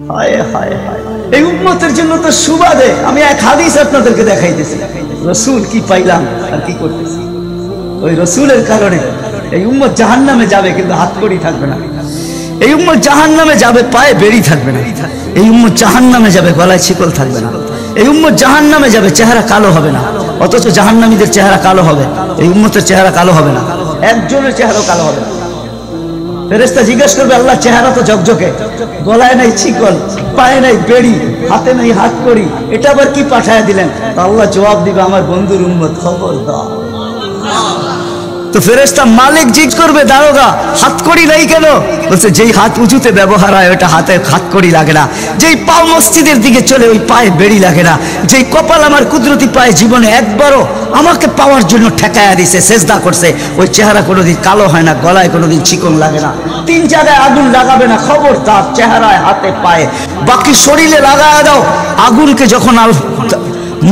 হায় হায় হায়, এই উম্মতের জন্য তো সুবাদে আমি এক হাদিস আপনাদেরকে দেখাইতেছি, রসুল কি পাইলাম আর কি করতেছি। ওই রসুলের কারণে এই উম্মত জাহান্নামে যাবে, কিন্তু হাতকড়ি থাকবে না। এই উম্মত জাহান্নামে যাবে, পায়ে বেড়ি থাকবে না। এই উম্মত জাহান্নামে যাবে, গলায় শিকল থাকবে না। এই উম্মত জাহান্নামে যাবে, চেহারা কালো হবে না। অথচ জাহান্নামীদের চেহারা কালো হবে, এই উম্মতের চেহারা কালো হবে না। একজনের চেহারা কালো হবে না। ফেরেশতা জিজ্ঞেস করবে, আল্লাহ চেহারা তো ঝকঝকে, গলায় নাই শিকল, পায়ে নাই বেড়ি, হাতে নাই হাতকড়ি, এটা আবার কি পাঠায় দিলেন? আল্লাহ জবাব দিবে, আমার বন্ধুর উম্মত, খবর দাও। তো ফেরেশতা মালিক জিজ্ঞেস করবে, দারোগা হাতকড়ি নাই কেন? বলছে, যেই হাত উঁচুতে ব্যবহার হয় ওটা হাতে হাতকড়ি লাগে না। যেই পা মসজিদের দিকে চলে ওই পায়ে বেড়ি লাগে না। যেই কপাল আমার কুদরতি পায়ে জীবনে একবারও আমাকে পাওয়ার জন্য ঠেকায়া দিছে, সেজদা করছে, ওই চেহারা কোনোদিন কালো হয় না, গলায় কোনোদিন চিকন লাগে না। 3 জায়গায় আগুন লাগাবে না, খবরদার, চেহারায়, হাতে, পায়ে, বাকি শরীরে লাগায়া দাও। আগুনকে যখন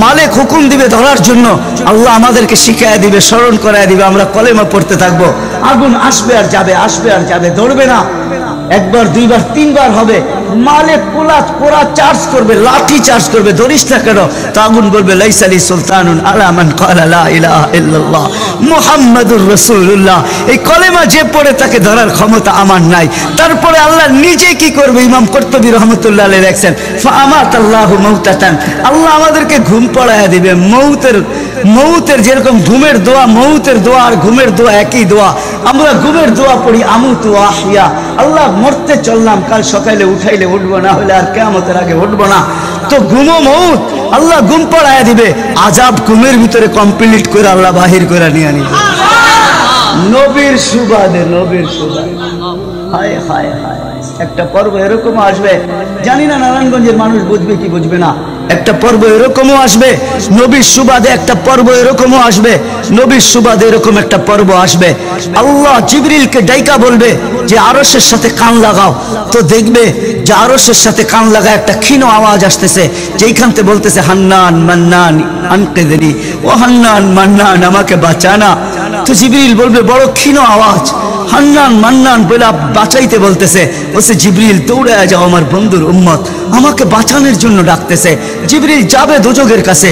মালিক হুকুম দিবে ধরার জন্য, আল্লাহ আমাদেরকে শিখায় দিবে, স্মরণ করায় দিবে, আমরা কলেমা পড়তে থাকবো। আগুন আসবে আর যাবে, আসবে আর যাবে, ধরবে না। একবার, দুইবার, 3বার হবে। মালিক পোড়া চার্জ করবে, লাঠি চার্জ করবে, ধরিস না কেন? তো আগুন বলবে, লাইসা লি সুলতানুন আলা মান ক্বালা লা ইলাহা ইল্লাল্লাহ মুহাম্মাদুর রাসূলুল্লাহ। এই কলেমা যে পড়ে তাকে ধরার ক্ষমতা আমার নাই। তারপরে আল্লাহ নিজে কি করবে? ইমাম কুরতুবী রাহমাতুল্লাহ আলাইহি লেখেন, ফাআমাতাল্লাহু মাউতাতান, আল্লাহ আমাদেরকে ঘুম পড়ায়া দিবে। মৌতের যেরকম ঘুমের দোয়া, মৌতের দোয়া আর ঘুমের দোয়া একই দোয়া। আমরা ঘুমের দোয়া পড়ি, আমুতু আহিয়া, আল্লাহ মরতে চললাম, কাল সকালে উঠাইলে উঠবো, না হলে আর কিয়ামতের আগে উঠবো না। তো ঘুমো মৌত, আল্লাহ ঘুম পড়ায়া দিবে। আজাব ঘুমের ভিতরে কমপ্লিট করে আল্লাহ বাহির করে নিয়ে নিবে, নবীর সুবাদে, নবীর সুবাদে। হায় হায় হায়, একটা পর্ব এরকমও আসবে, জানি না নারায়ণগঞ্জের মানুষ বুঝবে কি বুঝবে না। একটা পর্ব এরকমও আসবে নবীর সুবাদে, একটা পর্ব এরকমও আসবে নবীর সুবাদে, এরকম একটা পর্ব আসবে। আল্লাহ জিবরিলকে ডাইকা বলবে যে আরশের সাথে কান লাগাও। তো দেখবে যে আরশের সাথে কান লাগা একটা ক্ষীণ আওয়াজ আসতেছে, যেইখান থেকে বলতেছে, হান্নান মান্নান আনকিযনি, ও হান্নান মান্নান আমাকে বাঁচানা। তো জিবরিল বলবে, বড় ক্ষীণ আওয়াজ, হান্নান মান্নান বলে বাঁচাইতে বলতেছে। বলছে, জিবরিল দৌড়ে যাও, আমার বন্ধুর উম্মত আমাকে বাঁচানোর জন্য ডাকতেছে। জিবরিল যাবে দোজখের কাছে,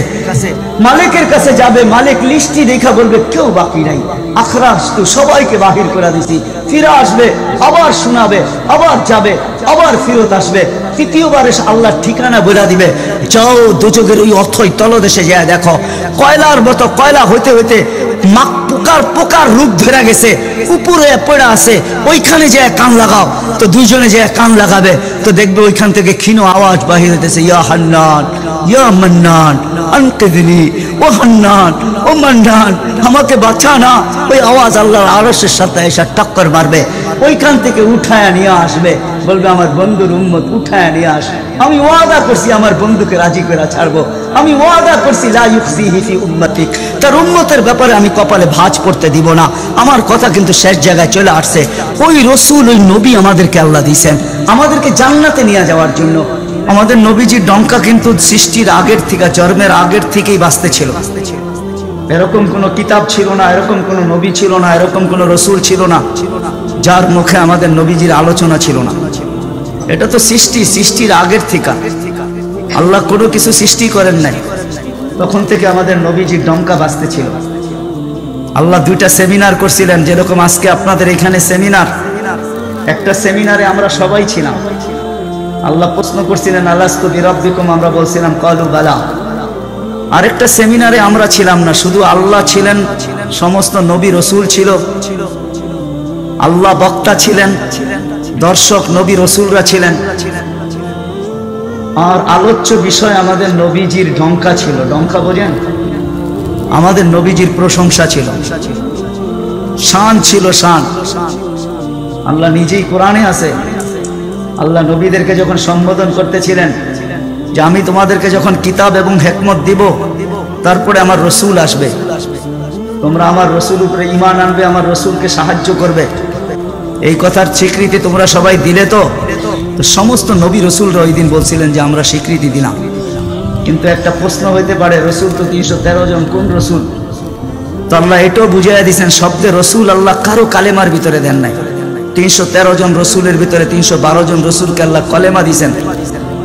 মালিকের কাছে যাবে। মালিক লিস্টি দেখা বলবে, কেউ বাকি নাই, আখরাস তো সবাইকে বাহির করে দিছি। ফিরে আসবে, আবার শোনাবে, আবার যাবে, আবার ফিরত আসবে। তৃতীয়বার এসে আল্লাহর ঠিকানা বলে দিবে, যাও দোজখের ওই অথই তলদেশে যায় দেখো, কয়লার মতো কয়লা হইতে হইতে পোকার রূপ ধরে গেছে, উপরে পড়ে আছে, ওইখানে যে কান লাগাও। তো দুইজনে যে কান লাগাবে, তো দেখবে ওইখান থেকে ক্ষীণ আওয়াজ বাহির হইতেছে, ইয়া হান্নান ইয়া মান্নান আনকিযনি, ও হান্নান ও মান্নান আমাকে বাঁচা না। ওই আওয়াজ আল্লাহর আরশের সাথে এসে টক্কর মারবে, ওইখান থেকে উঠায় নিয়ে আসবে, বলবে, আমার বন্ধুর উম্মত উঠায় নিয়ে আস। আমি ওয়াদা করছি আমার বন্ধুকে রাজি করে ছাড়বো। আমি ওয়াদা করছি, লা ইউখজিহি ফি উম্মতিক, তার উম্মতের ব্যাপারে আমি কপালে ভাঁজ পড়তে দিব না। আমার কথা কিন্তু শেষ জায়গায় চলে আসছে। ওই রসুল, ওই নবী আমাদেরকে আল্লাহ দিয়েছেন আমাদেরকে জান্নাতে নিয়ে যাওয়ার জন্য। আমাদের নবীজির ডঙ্কা কিন্তু সৃষ্টির আগের থেকে, জন্মের আগের থেকেই বাজতে ছিল। এরকম কোনো কিতাব ছিল না, এরকম কোনো নবী ছিল না, এরকম কোনো রসুল ছিল না যার মুখে আমাদের নবীজির আলোচনা ছিল না। এটা তো সৃষ্টির আগের থেকে। আল্লাহ কোনো কিছু সৃষ্টি করেন নাই, তখন থেকে আমাদের নবীজির ডঙ্কা বাজতে ছিল। আল্লাহ 2টা সেমিনার করছিলেন, যেরকম আজকে আপনাদের এখানে সেমিনার। একটা সেমিনারে আমরা সবাই ছিলাম। আল্লাহ প্রশ্ন করছিলেন, আলাস্তু বিরাব্বিকুম, আমরা বলছিলাম ক্বালু বালা। আরেকটা সেমিনারে আমরা ছিলাম না, শুধু আল্লাহ ছিলেন, সমস্ত নবী রসুল ছিল, আল্লাহ বক্তা ছিলেন, দর্শক নবী রসুলরা ছিলেন, আর আলোচ্য বিষয় আমাদের নবীজির ডঙ্কা ছিল। ডঙ্কা বোঝেন? আমাদের নবীজির প্রশংসা ছিল, শান ছিল, শান। আল্লাহ নিজেই কোরআনে আছে, আল্লাহ নবীদেরকে যখন সম্বোধন করতেছিলেন যে আমি তোমাদেরকে যখন কিতাব এবং হিকমত দিব, তারপরে আমার রসুল আসবে, তোমরা আমার রসুল উপরে ঈমান আনবে, আমার রসুলকে সাহায্য করবে, এই কথার স্বীকৃতি তোমরা সবাই দিলে। তো সমস্ত নবী রসুলরা ওই দিন বলছিলেন যে আমরা স্বীকৃতি দিলাম। কিন্তু একটা প্রশ্ন হইতে পারে, রসুল তো 313 জন, কোন রসুল? তো আল্লাহ এটাও বুঝাইয়া দিয়েছেন, শব্দে রসুল আল্লাহ কারো কালেমার ভিতরে দেন নাই। 313 জন রসুলের ভিতরে 312 জন রসুলকে আল্লাহ কলেমা দিয়েছেন,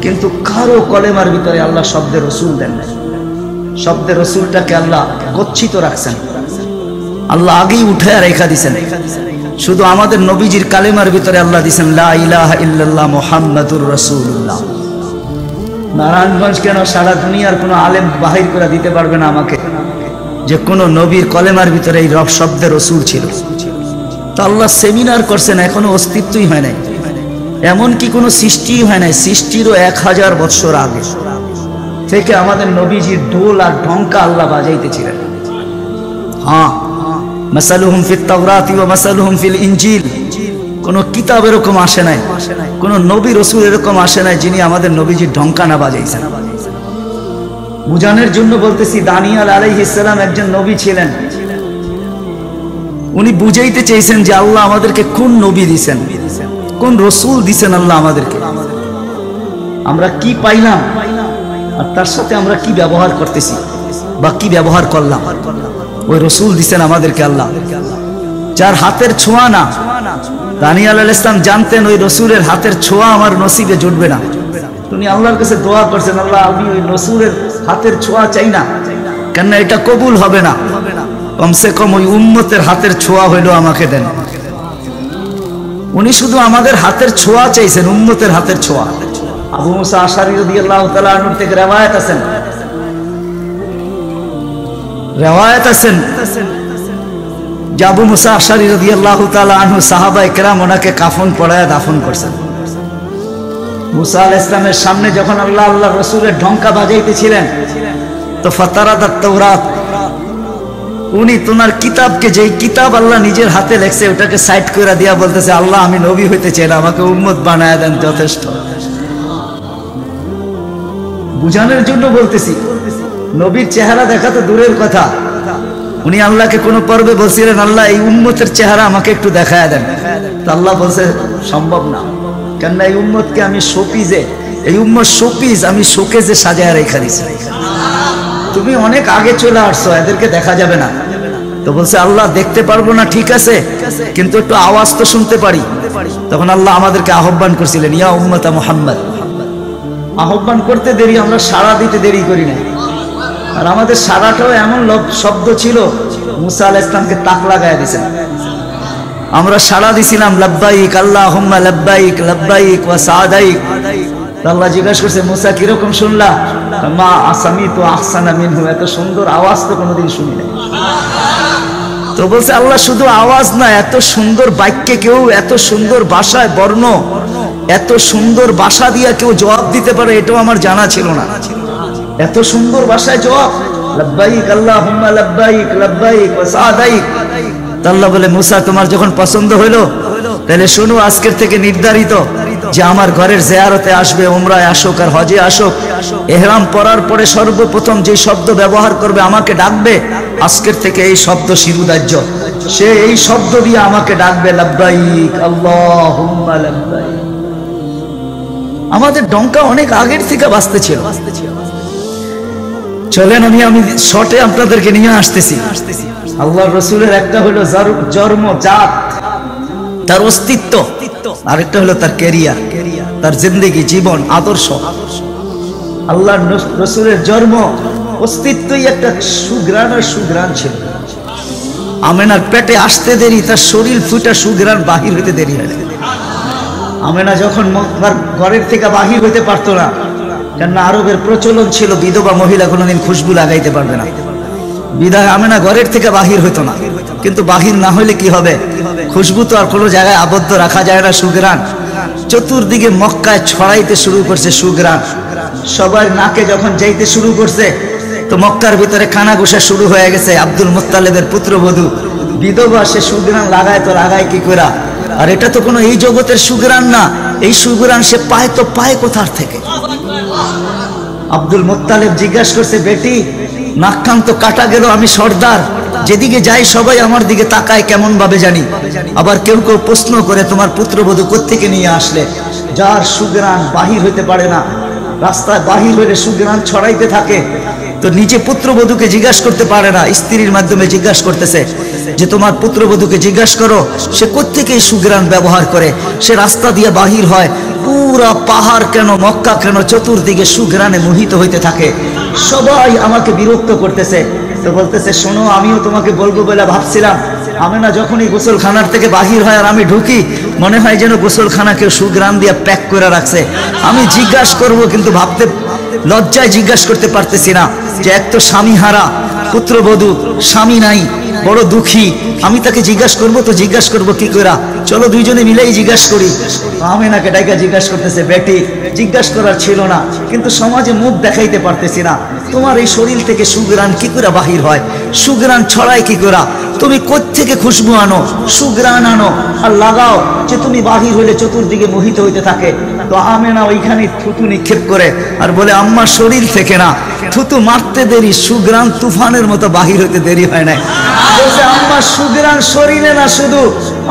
কিন্তু কারো কলেমার ভিতরে আল্লাহ শব্দে রসুল দেন না। শব্দে রসুলটাকে আল্লাহ গচ্ছিত রাখছেন, আল্লাহ আগেই উঠে রেখা দিছেন। শুধু আমাদের নবীজির কালেমার ভিতরে আল্লাহ দিছেন লা ইলাহা ইল্লাল্লাহ মুহাম্মাদুর রাসূলুল্লাহ। নারায়ণগঞ্জ কেন সারা দুনিয়ার কোনো আলেম বাহির করে দিতে পারবে না আমাকে যে কোনো নবীর কলেমার ভিতরে এই রব শব্দে রসুল ছিল। তো আল্লাহ সেমিনার করছেন, এখনো অস্তিত্বই হয় নাই, এমনকি কোনো সৃষ্টি হয় নাই। সৃষ্টিরও 1000 বৎসর আগে থেকে আমাদের নবীজির ঢোল আর ঢঙ্কা আল্লাহ বাজাইতেছিলেন। হ্যাঁ, মাসালুহুম ফিত তাওরাতি ওয়া মাসালুহুম ফিল ইনজিল। কোন কিতাব এরকম আসে নাই, কোন নবী রসুল এরকম আসে নাই যিনি আমাদের নবীজির ঢঙ্কা না বাজাইছেন। বুঝানোর জন্য বলতেছি, দানিয়াল আলাইহিস সালাম একজন নবী ছিলেন। উনি বুঝাইতে চেয়েছেন যে আল্লাহ আমাদেরকে কোন নবী দিছেন, কোন রসুল দিছেন আল্লাহ আমাদেরকে, আমরা কি পাইলাম আর তার সাথে আমরা কি ব্যবহার করতেছি বা কি ব্যবহার করলাম। ওই রসুল দিছেন আমাদেরকে আল্লাহ, যার হাতের ছোঁয়া না। দানিয়াল আলাইহিস সালাম জানতেন ওই রসুলের হাতের ছোঁয়া আমার নসিবে জুটবে না। উনি আল্লাহর কাছে দোয়া করছেন, আল্লাহ আমি ওই রসুলের হাতের ছোঁয়া চাই না, কেননা এটা কবুল হবে না, কমসে কম ওই উম্মতের হাতের ছোঁয়া হইলো আমাকে দেন। উনি শুধু আমাদের হাতের ছোঁয়া চাইছেন, উম্মতের হাতের ছোঁয়া। আবু মুসা আশআরী রাদিয়াল্লাহু তাআলা আনহু থেকে রিওয়ায়াত আছেন যে আবু মুসা আশআরী রাদিয়াল্লাহু তাআলা আনহু সাহাবায়ে কেরাম ওনাকে কাফন পরায়া দাফন করছেন। মুসা আলাইহিস সালামের সামনে যখন আল্লাহর রাসূলের ঢঙ্কা বাজাইতেছিলেন, তো ফাতারাদাত তাওরাত, উনি তোমার কিতাবকে, যেই কিতাব আল্লাহ নিজের হাতে লেখছে ওটাকে সাইড করে দিয়া বলতেছে, আল্লাহ আমি নবী হইতে চাই না, আমাকে উম্মত বানায় দেন, যথেষ্ট। বুঝানোর জন্য বলতেছি, নবীর চেহারা দেখা তো দূরের কথা, উনি আল্লাহকে কোন পর্বে বলছিলেন, আল্লাহ এই উম্মতের চেহারা আমাকে একটু দেখায় দেন। তো আল্লাহ বলছে সম্ভব না, কেননা এই উম্মতকে আমি শোপিজে, এই উম্মত শোপিস আমি শোকেজে সাজায় রেখে দিছি, তুমি অনেক আগে চলে আসছো, এদেরকে দেখা যাবে না। তো বলছে আল্লাহ দেখতে পারবো না, ঠিক আছে, কিন্তু একটু আওয়াজ তো শুনতে পারি। তখন আল্লাহ আমাদেরকে আহ্বান করছিলেন, ইয়া উম্মতা মুহাম্মদ। আহ্বান করতে দেরি, আমরা সাড়া দিতে দেরি করি না। আর আমাদের সাড়াটাও এমন শব্দ ছিল, মুসা আলাইহিস সালামকে তাক লাগায় দিয়েছেন। আমরা সাড়া দিছিলাম লাব্বাইক আল্লাহুম্মা লাব্বাইক লাব্বাইক ওয়া সাদাইক। আল্লাহ জিজ্ঞাসা করছে, মুসা কিরকম শুনলা? মা আসামিতু আহসানা মিনহু, এত সুন্দর আওয়াজ তো কোনোদিন শুনি নাই। তো বলছে আল্লাহ শুধু আওয়াজ না, এত সুন্দর বাক্যে কেউ, এত সুন্দর ভাষায় বর্ণ, এত সুন্দর ভাষা দিয়া কেউ জবাব দিতে পারে, এটাও আমার জানা ছিল না। এত সুন্দর ভাষায় জবাব, লাব্বাইক আল্লাহুম্মা লাব্বাইক লাব্বাইক ওয়া সাদাইক। আল্লাহ বলে, মুসা তোমার যখন পছন্দ হইলো, তাহলে শোনো, আজকের থেকে নির্ধারিত যে আমার ঘরের জিয়ারতে আসবে, উমরায় আসুক আর হজে আসুক, ইহরাম পরার পরে সর্বপ্রথম যে শব্দ ব্যবহার করবে, আমাকে ডাকবে, আজকের থেকে এই শব্দ শিরুদার্য, সে এই শব্দ দিয়ে আমাকে ডাকবে, লাব্বাইক আল্লাহুম্মা লাব্বাইক। আমাদের ডঙ্কা অনেক আগের থেকে বাজতে ছিল। চলেন আমি শর্টে আপনাদেরকে নিয়ে আসতেছি। আল্লাহর রাসূলের একটা হলো জন্ম, জাত, তার অস্তিত্ব, আরেকটা হলো তার ক্যারিয়ার, তার জিন্দেগি, জীবন, আদর্শ। আল্লাহর রাসূলের জন্ম, অস্তিত্বই একটা সুঘ্রাণ আর সুঘ্রাণ ছিল। আমেনার পেটে আসতে দেরি, তার শরীর ফুটা সুঘ্রাণ বাহির হইতে দেরি হয়। আমেনা যখন ঘরের থেকে বাহির হইতে পারতো না, কেননা আরবের প্রচলন ছিল বিধবা মহিলা কোনোদিন খুশবু লাগাইতে পারবে না, বিধায় আমেনা ঘরের থেকে বাহির হইতো না। কিন্তু বাহির না হইলে কি হবে, খুশবু তো আর কোনো জায়গায় আবদ্ধ রাখা যায় না। সুঘ্রাণ চতুর্দিকে মক্কায় ছড়াইতে শুরু করছে সুঘ্রাণ। সবার নাকে যখন যাইতে শুরু করছে, তো মক্কার ভিতরে কানাঘুষা শুরু হয়ে গেছে। আব্দুল মুত্তালিবের পুত্রবধূ বিধবা, সে সুঘ্রাণ লাগায়, তো লাগায় কি করে? আর এটা তো কোনো এই জগতের সুঘ্রাণ না, এই সুঘ্রাণ সে পায় তো পায় কোথার থেকে? আব্দুল মুত্তালিব জিজ্ঞাসা করছে, বেটি নাক কান তো কাটা গেল, আমি সর্দার, যেদিকে যাই সবাই আমার দিকে তাকায় কেমন ভাবে জানি। আবার কেউ কেউ প্রশ্ন করে, তোমার পুত্রবধূ কোত্থেকে নিয়ে আসলে? যার সুঘ্রাণ বাহির হইতে পারে না, রাস্তায় বাহির হইলে সুঘ্রাণ ছড়াইতে থাকে, তো নিজে পুত্রবধূকে জিজ্ঞাসা করতে পারে না, স্ত্রীর মাধ্যমে জিজ্ঞাসা করতেছে যে তোমার পুত্রবধূকে জিজ্ঞাসা করো সে কোত্থেকে সুগ্রাণ ব্যবহার করে, সে রাস্তা দিয়ে বাহির হয়, পুরা পাহাড় কেন মক্কা কেন চতুর্দিকে সুগ্রাণে মোহিত হইতে থাকে। সবাই আমাকে বিরক্ত করতেছে। তো বলতেছে শোনো, আমিও তোমাকে বলবো বলে ভাবছিলাম। আমেনা যখনই গোসলখানার থেকে বাহির হয় আর আমি ঢুকি, মনে হয় যেন গোসলখানাকে সুগ্রাণ দিয়ে প্যাক করে রাখছে। আমি জিজ্ঞাসা করব কিন্তু ভাবতে লজ্জায় জিজ্ঞাসা করতে পারতেছি না যে এক তো স্বামী হারা পুত্রবধূ, স্বামী নাই, বড় দুঃখী, আমি তাকে জিজ্ঞাসা করবো তো জিজ্ঞাসা করবো কি করে? চলো দুইজনে মিলেই জিজ্ঞাসা করি। আমেনাকে ডাইকা জিজ্ঞাসা করতেছে, বেটি জিজ্ঞাসা করার ছিল না, কিন্তু সমাজে মুখ দেখাইতে পারতেছি না, তোমার এই শরীর থেকে সুগ্রাণ কি করে বাহির হয়, সুগ্রাণ ছড়ায় কি করে, তুমি কোত্থেকে খুশবু আনো, সুগ্রাণ আনো আর লাগাও যে তুমি বাহির হইলে চতুর্দিকে মোহিত হইতে থাকে। তো আমেনা ওইখানে থুতু নিক্ষেপ করে আর বলে আম্মার শরীর থেকে না, থুতু মারতে দেরি, সুগ্রাণ তুফানের মতো বাহির হইতে দেরি হয় না। বলছে আম্মা সুগ্রাণ শরীরে না, শুধু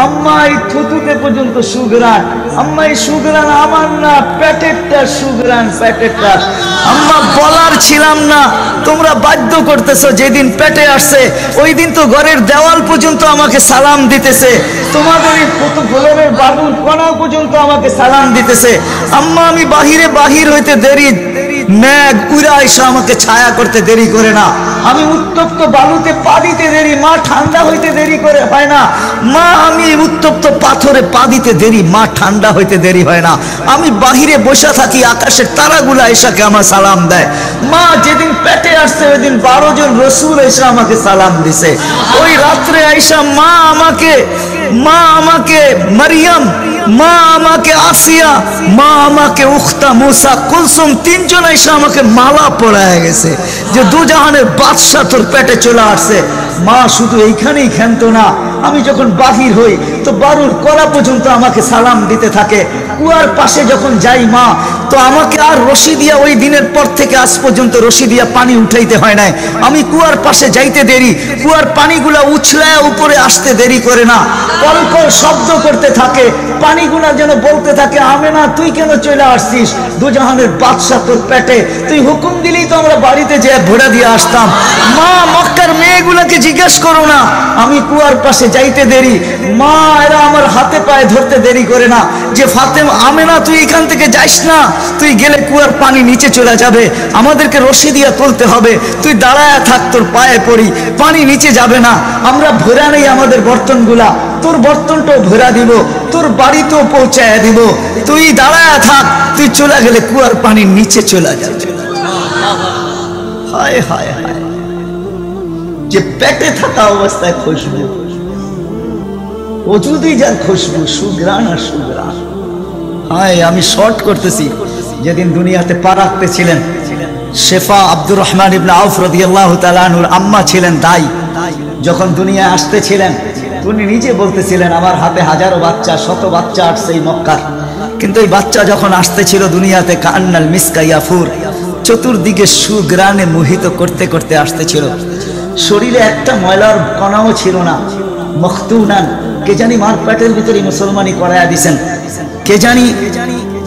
আম্মা এই থুতুতে পর্যন্ত সুগ্রাণ, আম্মা এই সুগ্রাণ আমার না, পেটেরটা সুগ্রাণ, পেটেরটা। আম্মা বলার ছিলাম না, তোমরা বাধ্য করতেছো, যেদিন পেটে আসছে ওই দিন তো ঘরের দেওয়াল পর্যন্ত আমাকে সালাম দিতেছে, তোমাদের এই ফুলের বালুর কণাও পর্যন্ত আমাকে সালাম দিতেছে। আম্মা আমি বাহির হইতে দেরি, মেঘ উড়া এসে আমাকে ছায়া করতে দেরি করে না, আমি উত্তপ্ত বালুতে পা দিতে দেরি, মা ঠান্ডা হইতে দেরি করে হয় না, মা আমি উত্তপ্ত পাথরে পা দিতে দেরি, মা ঠান্ডা হইতে দেরি হয় না, আমি বাহিরে বসে থাকি, আকাশের তারাগুলা এসাকে আমার সালাম দেয়। মা যেদিন পেটে আসছে ওই দিন 12 জন রসুল এসে আমাকে সালাম দিছে। ওই রাত্রে আইসা মা আমাকে মারিয়াম, মা আমাকে আসিয়া, মা আমাকে উখতা মুসা কুলসুম, 3 জন এসে আমাকে মালা পরায় গেছে যে দুজাহানের বাদশা তোর পেটে চলে আসছে। মা শুধু এইখানেই ক্ষান্ত না, আমি যখন বাহির হই তো বারুর কলা পর্যন্ত আমাকে সালাম দিতে থাকে। কুয়ার পাশে যখন যাই মা, তো আমাকে আর রশি দিয়া ওই দিনের পর থেকে আজ পর্যন্ত রশি দিয়া পানি উঠাইতে হয় নাই। আমি কুয়ার পাশে যাইতে দেরি, কুয়ার পানিগুলা উছলায় উপরে আসতে দেরি করে না, কলকল শব্দ করতে থাকে, পানিগুলা যেন বলতে থাকে আমেনা তুই কেন চলে আসছিস, দুজাহানের বাদশা তোর পেটে, তুই হুকুম দিলেই তো আমরা বাড়িতে যেয়ে ভোড়া দিয়ে আসতাম। মা মক্কার মেয়েগুলাকে জিজ্ঞেস করো না, আমি কুয়ার পাশে যাইতে দেরি, মা এরা আমার হাতে পায়ে ধরতে দেরি করে না যে ফাতেমা আমেনা তুই এখান থেকে যাইস না, তুই গেলে কুয়ার পানি নিচে চলে যাবে, আমাদেরকে রশি দিয়ে তুলতে হবে, তুই দাঁড়ায় থাক, তোর পায়ে পড়ি, পানি নিচে যাবে না, আমরা ভরা নেই আমাদের বর্তনগুলা, তোর বর্তনটাও ভরা দিব, তোর বাড়িতেও পৌঁছায় দিব, তুই দাঁড়ায় থাক, তুই চলে গেলে কুয়ার পানি নিচে চলে যাবে। হায় হায় হায়, যে পেটে থাকা অবস্থায় খুশবু, ও যদি যার খুশবু, সুগ্রাণ আর সুগ্রাণ। হায় আমি শর্ট করতেছি, যেদিন দুনিয়াতে পা রাখতেছিলেন শেফা আব্দুর রহমান ইবনে আউফ রাদিয়াল্লাহু তাআলা আনহুর আম্মা ছিলেন দাই, যখন দুনিয়ায় আসতেছিলেন উনি নিজে বলতেছিলেন আমার হাতে হাজারো বাচ্চা, শত বাচ্চা আসছে এই মক্কার, কিন্তু এই বাচ্চা যখন আসতেছিল দুনিয়াতে কান্নাল মিসকা ইয়াফুর, চতুর্দিকে সুগ্রাণে মোহিত করতে করতে আসতেছিল, শরীরে একটা ময়লার কণাও ছিল না। মখতুনান, কে জানি মার পেটের ভিতরে মুসলমানি করায়া দিছেন, কে জানি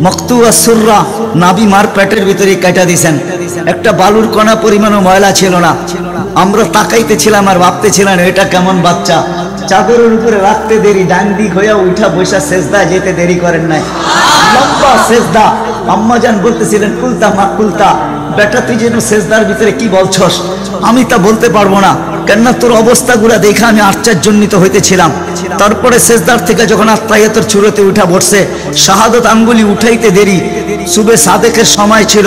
মখতুয়া সুররা, নাবি মার পেটের ভিতরে কাটা দিছেন, একটা বালুর কণা পরিমাণও ময়লা ছিল না। আমরা তাকাইতেছিলাম আর ভাবতেছিলাম এটা কেমন বাচ্চা, চাদরের উপরে রাখতে দেরি, ডান দিক হইয়া উঠা বৈশা সেজদা যেতে দেরি করেন নাই, লম্বা সেজদা। আম্মা জান বলতেছিলেন কুলতা মা কুলতা, বেটা তুই যেন সেজদার ভিতরে কি বলছস, আমি তা বলতে পারবো না, কেননা তোর অবস্থাগুলা দেখে আমি আশ্চর্যান্বিত হইতেছিলাম। তারপরে সেজদার থেকে যখন আত্মায়াতের চূড়াতে উঠা বসছে, শাহাদত আঙ্গুলি উঠাইতে দেরি, সুবে সাদেকের সময় ছিল,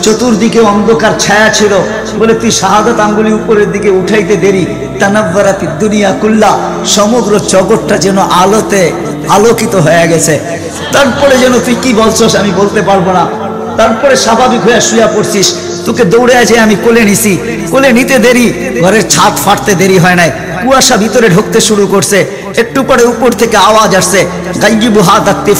চতুর্দিকে অন্ধকার ছায়া ছিল, বলে তুই শাহাদত আঙ্গুলি উপরের দিকে উঠাইতে দেরি, তানাব্বারাতি দুনিয়া কুল্লা, সমগ্র জগৎটা যেন আলোতে আলোকিত হয়ে গেছে। তারপরে যেন তুই কি বলছস আমি বলতে পারবো না। তারপরে স্বাভাবিক হয়ে শুয়া পড়ছিস, তোকে দৌড়ে যে আমি কোলে নিছি, কোলে নিতে দেরি, ঘরের ছাদ ফাটতে দেরি হয় নাই, কুয়াশা ভিতরে ঢুকতে শুরু করছে, একটু পরে উপর থেকে আওয়াজ আসছে গাইবু হাদাতিফ,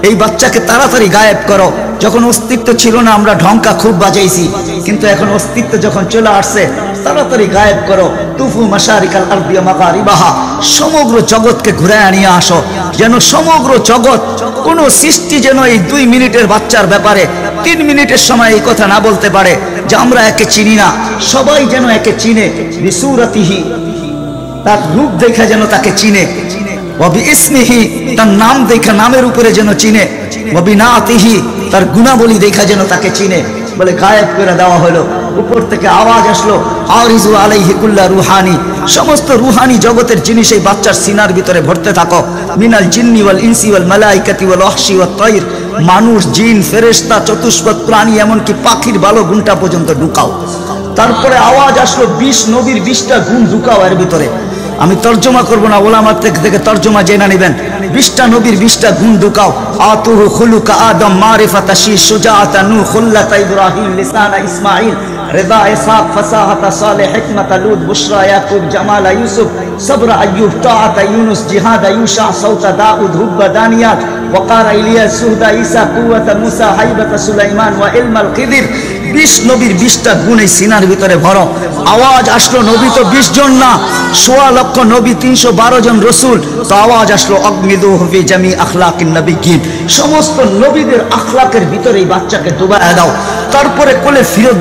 এই বাচ্চাকে তাড়াতাড়ি গায়েব করো। যখন অস্তিত্ব ছিল না আমরা ঢঙ্কা খুব বাজাইছি, কিন্তু এখন অস্তিত্ব যখন চলে আসছে তাড়াতাড়ি গায়েব করো, তুফু মাশারিকাল আরদি ওয়া মাগারিবাহা, সমগ্র জগৎকে ঘুরায় নিয়ে আসো, যেন সমগ্র জগৎ কোন সৃষ্টি যেন এই 2 মিনিটের বাচ্চার ব্যাপারে 3 মিনিটের সময় এই কথা না বলতে পারে যে আমরা একে চিনি না। সবাই যেন একে চিনে, বিসুরাতিহি, তার রূপ দেখে যেন তাকে চিনে, ওয়া বিইসমিহি, তার নাম দেখে নামের উপরে যেন চিনে, ওয়া বিনাতিহি, তার গুণাবলী দেখে যেন তাকে চিনে। বলে গায়েব করে দেওয়া হলো। উপর থেকে আওয়াজ আসলো, আরিজু আলাইহি কুল্লা রুহানি, সমস্ত রুহানি জগতের জিনিস এই বাচ্চার সিনার ভিতরে ভরতে থাকো। মিনাল জিন্নি ওয়াল ইনসি ওয়াল মালাইকাতি ওয়াল ওয়াহশি ওয়াত তাইর, মানুষ, জিন, ফেরেশতা, চতুষ্পদ প্রাণী, এমনকি পাখির ভালো গুণটা পর্যন্ত ঢুকাও। তারপরে আওয়াজ আসলো 20 নবীর 20টা গুণ ঢুকাও এর ভিতরে। আমি তর্জমা করব না, ওলামার থেকে তর্জমা জেনে নেবেন। 20টা নবীর 20টা গুণ ঢুকাও। আতুহু খুলুকা আদম, মারিফাতা শীশ, সুজাআতা নূহ, খুল্লাতা ইব্রাহিম, লিসানা ইসমাঈল, রিদা ইসহাক, ফাসাহাতা সালেহ, হিকমাতা লূত, বুশরা ইয়াকুব, জামালা ইউসুফ, সবরা আইয়ুব, তাআতা ইউনুস, জিহাদা ইউশা, সাউতা দাউদ, হুব্বা দানিয়াল, ওয়াকারা ইলিয়াস, সুহদা ঈসা, কুওয়াতা মুসা, হাইবাতা সুলাইমান, ওয়া ইলমাল খিদির। 20 নবীর 20টা গুণ এই সিনার ভিতরে ভরো। আওয়াজ আসলো, নবী তো 20 জন না, 1.25 লক্ষ নবী, 312 জন রসুল। তো আওয়াজ আসলো, অগমিদুহু ফি জামি আখলাকিন নবিয়্যিন, সমস্ত নবীদের আখলাকের ভিতরে এই বাচ্চাকে ডুবায় দাও। তারপরে কোলে ফিরত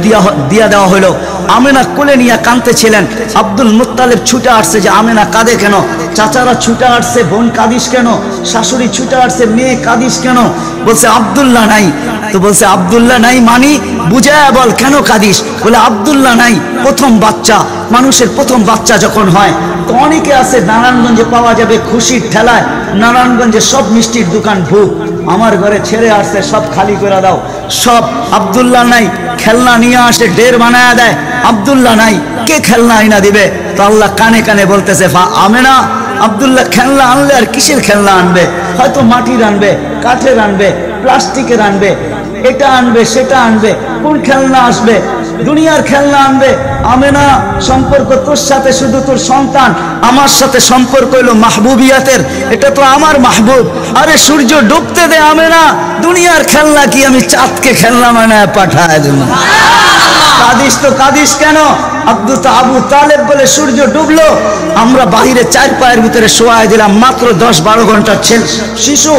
দিয়া দেওয়া হলো। আমেনা কোলে নিয়ে কাঁদতেছিলেন। আব্দুল মুত্তালিব ছুটে আসছে যে আমেনা কাঁদে কেন? চাচারা ছুটে আসছে, বোন কাঁদিস কেন? শাশুড়ি ছুটে আসছে, মেয়ে কাঁদিস কেন? বলছে আব্দুল্লাহ নাই। তো বলছে আব্দুল্লাহ নাই মানি বুঝায় বল, কেন কাঁদিস? বলে আব্দুল্লাহ নাই, প্রথম বাচ্চা, মানুষের প্রথম বাচ্চা যখন হয় তো অনেকে আছে নারায়ণগঞ্জে পাওয়া যাবে খুশির ঠেলায়, নারায়ণগঞ্জে সব মিষ্টির দোকান ভুক, আমার ঘরে ছেড়ে আসছে, সব খালি করে দাও। সব আব্দুল্লাহ নাই, খেলনা নিয়ে আসে, ঢের বানায় দেয়। আব্দুল্লাহ নাই, কে খেলনা আইনা দিবে? তো আল্লাহ কানে কানে বলতেছে, আমেনা, আব্দুল্লাহ খেলনা আনলে আর কিসের খেলনা আনবে? হয়তো মাটির আনবে, কাঠের আনবে, প্লাস্টিকের আনবে, এটা আনবে, সেটা আনবে, কোন খেলনা আসবে? দুনিয়ার খেলনা আনবে। আমেনা, সম্পর্ক তোর সাথে শুধু তোর সন্তান, আমার সাথে সম্পর্ক হইল মাহবুবিয়াতের, এটা তো আমার মাহবুব। আরে সূর্য ডুবতে দে আমেনা, দুনিয়ার খেলনা কি আমি চাঁদকে খেলনা বানায় পাঠায় দেব? কাঁদিস তো কাঁদিস কেন? আবু তালেব বলে সূর্য ডুবলো, আমরা বাহিরে 4 পায়ের ভিতরে শোয়াই দিলাম, মাত্র 10-12 ঘন্টার শিশু।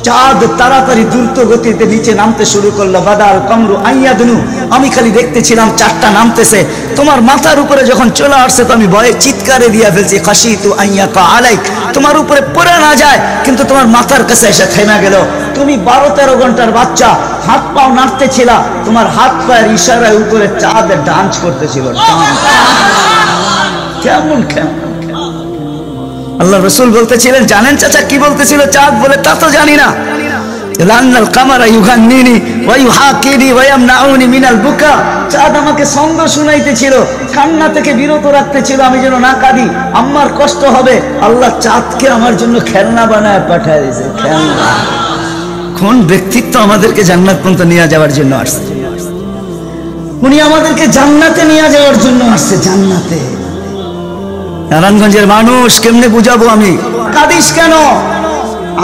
চাঁদ তাড়াতাড়ি দ্রুত গতিতে নিচে নামতে শুরু করলো। বাদাল কামরু আইয়াদনু, আমি খালি দেখতেছিলাম 4টা নামতেছে। তোমার মাথার উপরে যখন চলে আসছে তো আমি ভয়ে চিৎকারে দিয়া ফেলছি, খাশিতু আইয়াকা আলাইক, তোমার উপরে পড়ে না যায়, কিন্তু তোমার মাথার কাছে এসে থেমে গেল। তুমি 12-13 ঘন্টার বাচ্চা, হাত পাও নাড়তেছিলা, তোমার হাত পায়ের ইশারায় উপরে চাঁদ ডান্স করতেছিল। কেমন কেমন আল্লাহ রসুল বলতেছিলেন, জানেন চাচা কি বলতেছিল চাঁদ? বলে তা তো জানি না। লান্নাল কামারা ইউগান্নিনি ওয়া ইউহাকিনি ওয়া ইয়ামনাউনি মিনাল বুকা, চাঁদ আমাকে ছন্দ শুনাইতেছিল, কান্না থেকে বিরত রাখতেছিল, আমি যেন না কাঁদি, আমার কষ্ট হবে। আল্লাহ চাঁদকে আমার জন্য খেলনা বানায় পাঠায় দিয়েছে। খেলনা, কোন ব্যক্তিত্ব আমাদেরকে জান্নাত পর্যন্ত নিয়ে যাওয়ার জন্য আসছে? উনি আমাদেরকে জান্নাতে নিয়ে যাওয়ার জন্য আসছে। জান্নাতে নারায়ণগঞ্জের মানুষ কেমনে বুঝাবো আমি? কাঁদিস কেন?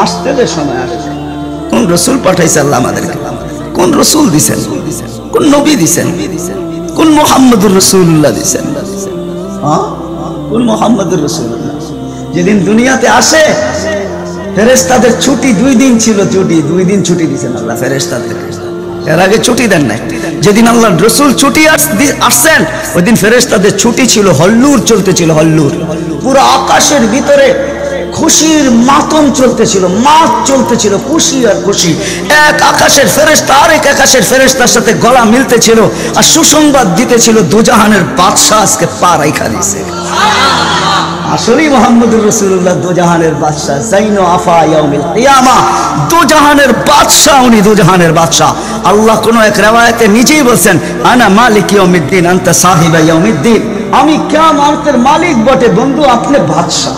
আসতে দে, সময় আসছে। কোন রসুল পাঠাইছে আল্লাহ আমাদেরকে? কোন রসুল দিছেন? কোন নবী দিছেন? কোন মুহাম্মদুর রাসূলুল্লাহ দিছেন? কোন মুহাম্মদুর রাসূলুল্লাহ? যেদিন দুনিয়াতে আসে ফেরেশতাদের ছুটি 2 দিন ছিল, ছুটি 2 দিন ছুটি দিছেন আল্লাহ ফেরেশতাদের। এর আগে ছুটি দেন নাই। যেদিন আল্লাহ রসুল ছুটি আসছেন ওই দিন ফেরেশতাদের ছুটি ছিল, হল্লুর চলতেছিল, হল্লুর। পুরো আকাশের ভিতরে খুশির মাতম চলতেছিল, মাত চলতেছিল, খুশি আর খুশি। এক আকাশের ফেরেশতা আরেক আকাশের ফেরেশতার সাথে গলা মিলতেছিল আর সুসংবাদ দিতেছিল, দুজাহানের বাদশা আজকে পা রাইখা দিয়েছে। আসলেই মুহাম্মদুর রাসূলুল্লাহ দুজাহানের বাদশা, জাইনু আফা ইয়াউমিল কিয়ামা, দুজাহানের বাদশা, উনি দুজাহানের বাদশা। আল্লাহ কোন এক riwayate নিজেই বলেন, আনা মালিক ইয়াউমিদ্দিন আনতা সাহিবা ইয়াউমিদ্দিন, আমি কিয়ামতের মালিক বটে বন্ধু, আপনি বাদশা।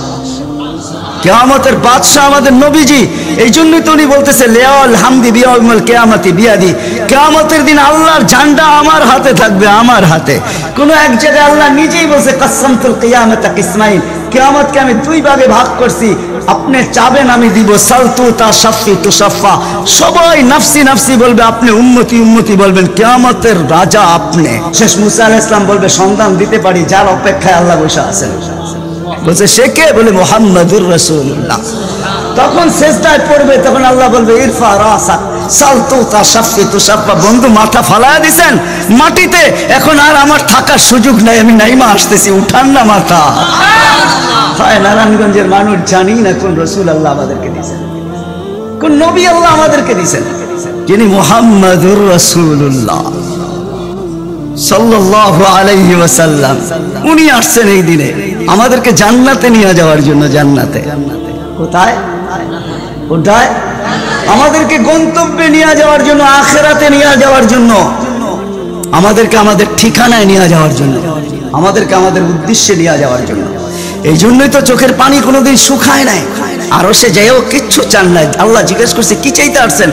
কিয়ামতের বাদশা আমাদের নবীজি। এই জন্যই তো উনি বলতেছে লিয়াল হামদি বিয়াউমুল কিয়ামতি বিয়াদি, কিয়ামতের দিন আল্লাহর ঝান্ডা আমার হাতে থাকবে, আমার হাতে। কোন এক জায়গায় আল্লাহ নিজেই বলছে কাসসামতুল কিয়ামাতা কিসমাইন, কিয়ামতকে আমি দুই ভাগে ভাগ করছি, আপনি চাবেন আমি দিব। সালতু তা শাফি তুশাফা, সবাই নাফসি নাফসি বলবে, আপনি উম্মতি উম্মতি বলবেন, কিয়ামতের রাজা আপনি। শেষ মুসা আলাইহিস সালাম বলবে সন্ধান দিতে পারি যার অপেক্ষায় আল্লাহ বসে আছেন। বলছে সে কে? বলে মুহাম্মাদুর রাসূলুল্লাহ। তখন সেজদায় পড়বে, তখন আল্লাহ বলবে ইরফা রাসাক সালতু তা শাফি তুশাফা। বন্ধু মাথা ফালায়া দিছেন মাটিতে, এখন আর আমার থাকার সুযোগ নাই, আমি নাইমা আসতেছি, উঠান না মাথা। হায় নারায়ণগঞ্জের মানুষ জানি না কোন রসুল আল্লাহ আমাদেরকে দিয়েছেন, কোন নবী আল্লাহ আমাদেরকে দিয়েছেন, যিনি মুহাম্মাদুর রাসূলুল্লাহ সাল্লাল্লাহু আলাইহি ওয়াসাল্লাম। উনি আসছেন এই দিনে আমাদেরকে জান্নাতে নিয়ে যাওয়ার জন্য। জান্নাতে কোথায়? কোথায়? আমাদেরকে গন্তব্যে নিয়ে যাওয়ার জন্য, আখিরাতে নিয়ে যাওয়ার জন্য, আমাদেরকে আমাদের ঠিকানায় নিয়ে যাওয়ার জন্য, আমাদেরকে আমাদের উদ্দেশ্যে নিয়ে যাওয়ার জন্য। এই জন্যই তো চোখের পানি কোনোদিন শুকায় নাই। আরো সে যাইও কিচ্ছু চান নাই। আল্লাহ জিজ্ঞেস করছে কি চাইতে আসছেন?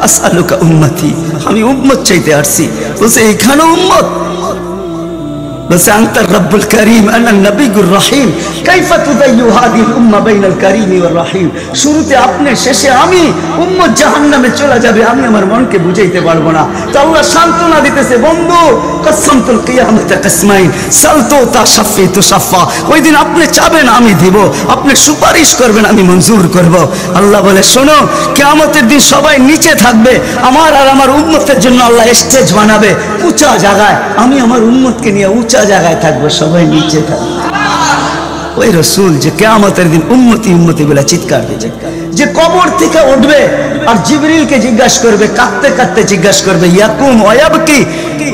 আসআলুকা উম্মতি, আমি উম্মত চাইতে আসছি। বলছে এইখানে উম্মত? বলছে আনতার রব্বুল করিম আনা নবিয়ুর রহিম, কাইফা তুদাইয়ু হাদিল উম্মাহ বাইনাল করিম ওয়ার রহিম। শুরুতে আপনি, শেষে আমি, উম্মত জাহান্নামে চলে যাবে, আমি আমার মনকে বুঝাইতে পারবো না। তো আল্লাহ সান্ত্বনা দিতেছে, বন্ধু কাসসামতুল কিয়ামাতা কিসমাইন সালতু তা শাফি তুশাফা। ওই দিন আপনি চাবেন আমি দিব, আপনি সুপারিশ করবেন আমি মঞ্জুর করব। আল্লাহ বলে শোনো, কিয়ামতের দিন সবাই নিচে থাকবে, আমার আর আমার উম্মতের জন্য আল্লাহ স্টেজ বানাবে উঁচা জায়গায়, আমি আমার উম্মতকে নিয়ে উঁচা জায়গায় থাকবো, সবাই নিচে থাকবে। ওই রসুল যে কিয়ামতের দিন উম্মতি উম্মতি বলে চিৎকার দিচ্ছে, যে কবর থেকে উঠবে আর জিবরিলকে জিজ্ঞাসা করবে, কাঁদতে কাঁদতে জিজ্ঞাসা করবে ইয়াকুম ওয়ায়াবকি,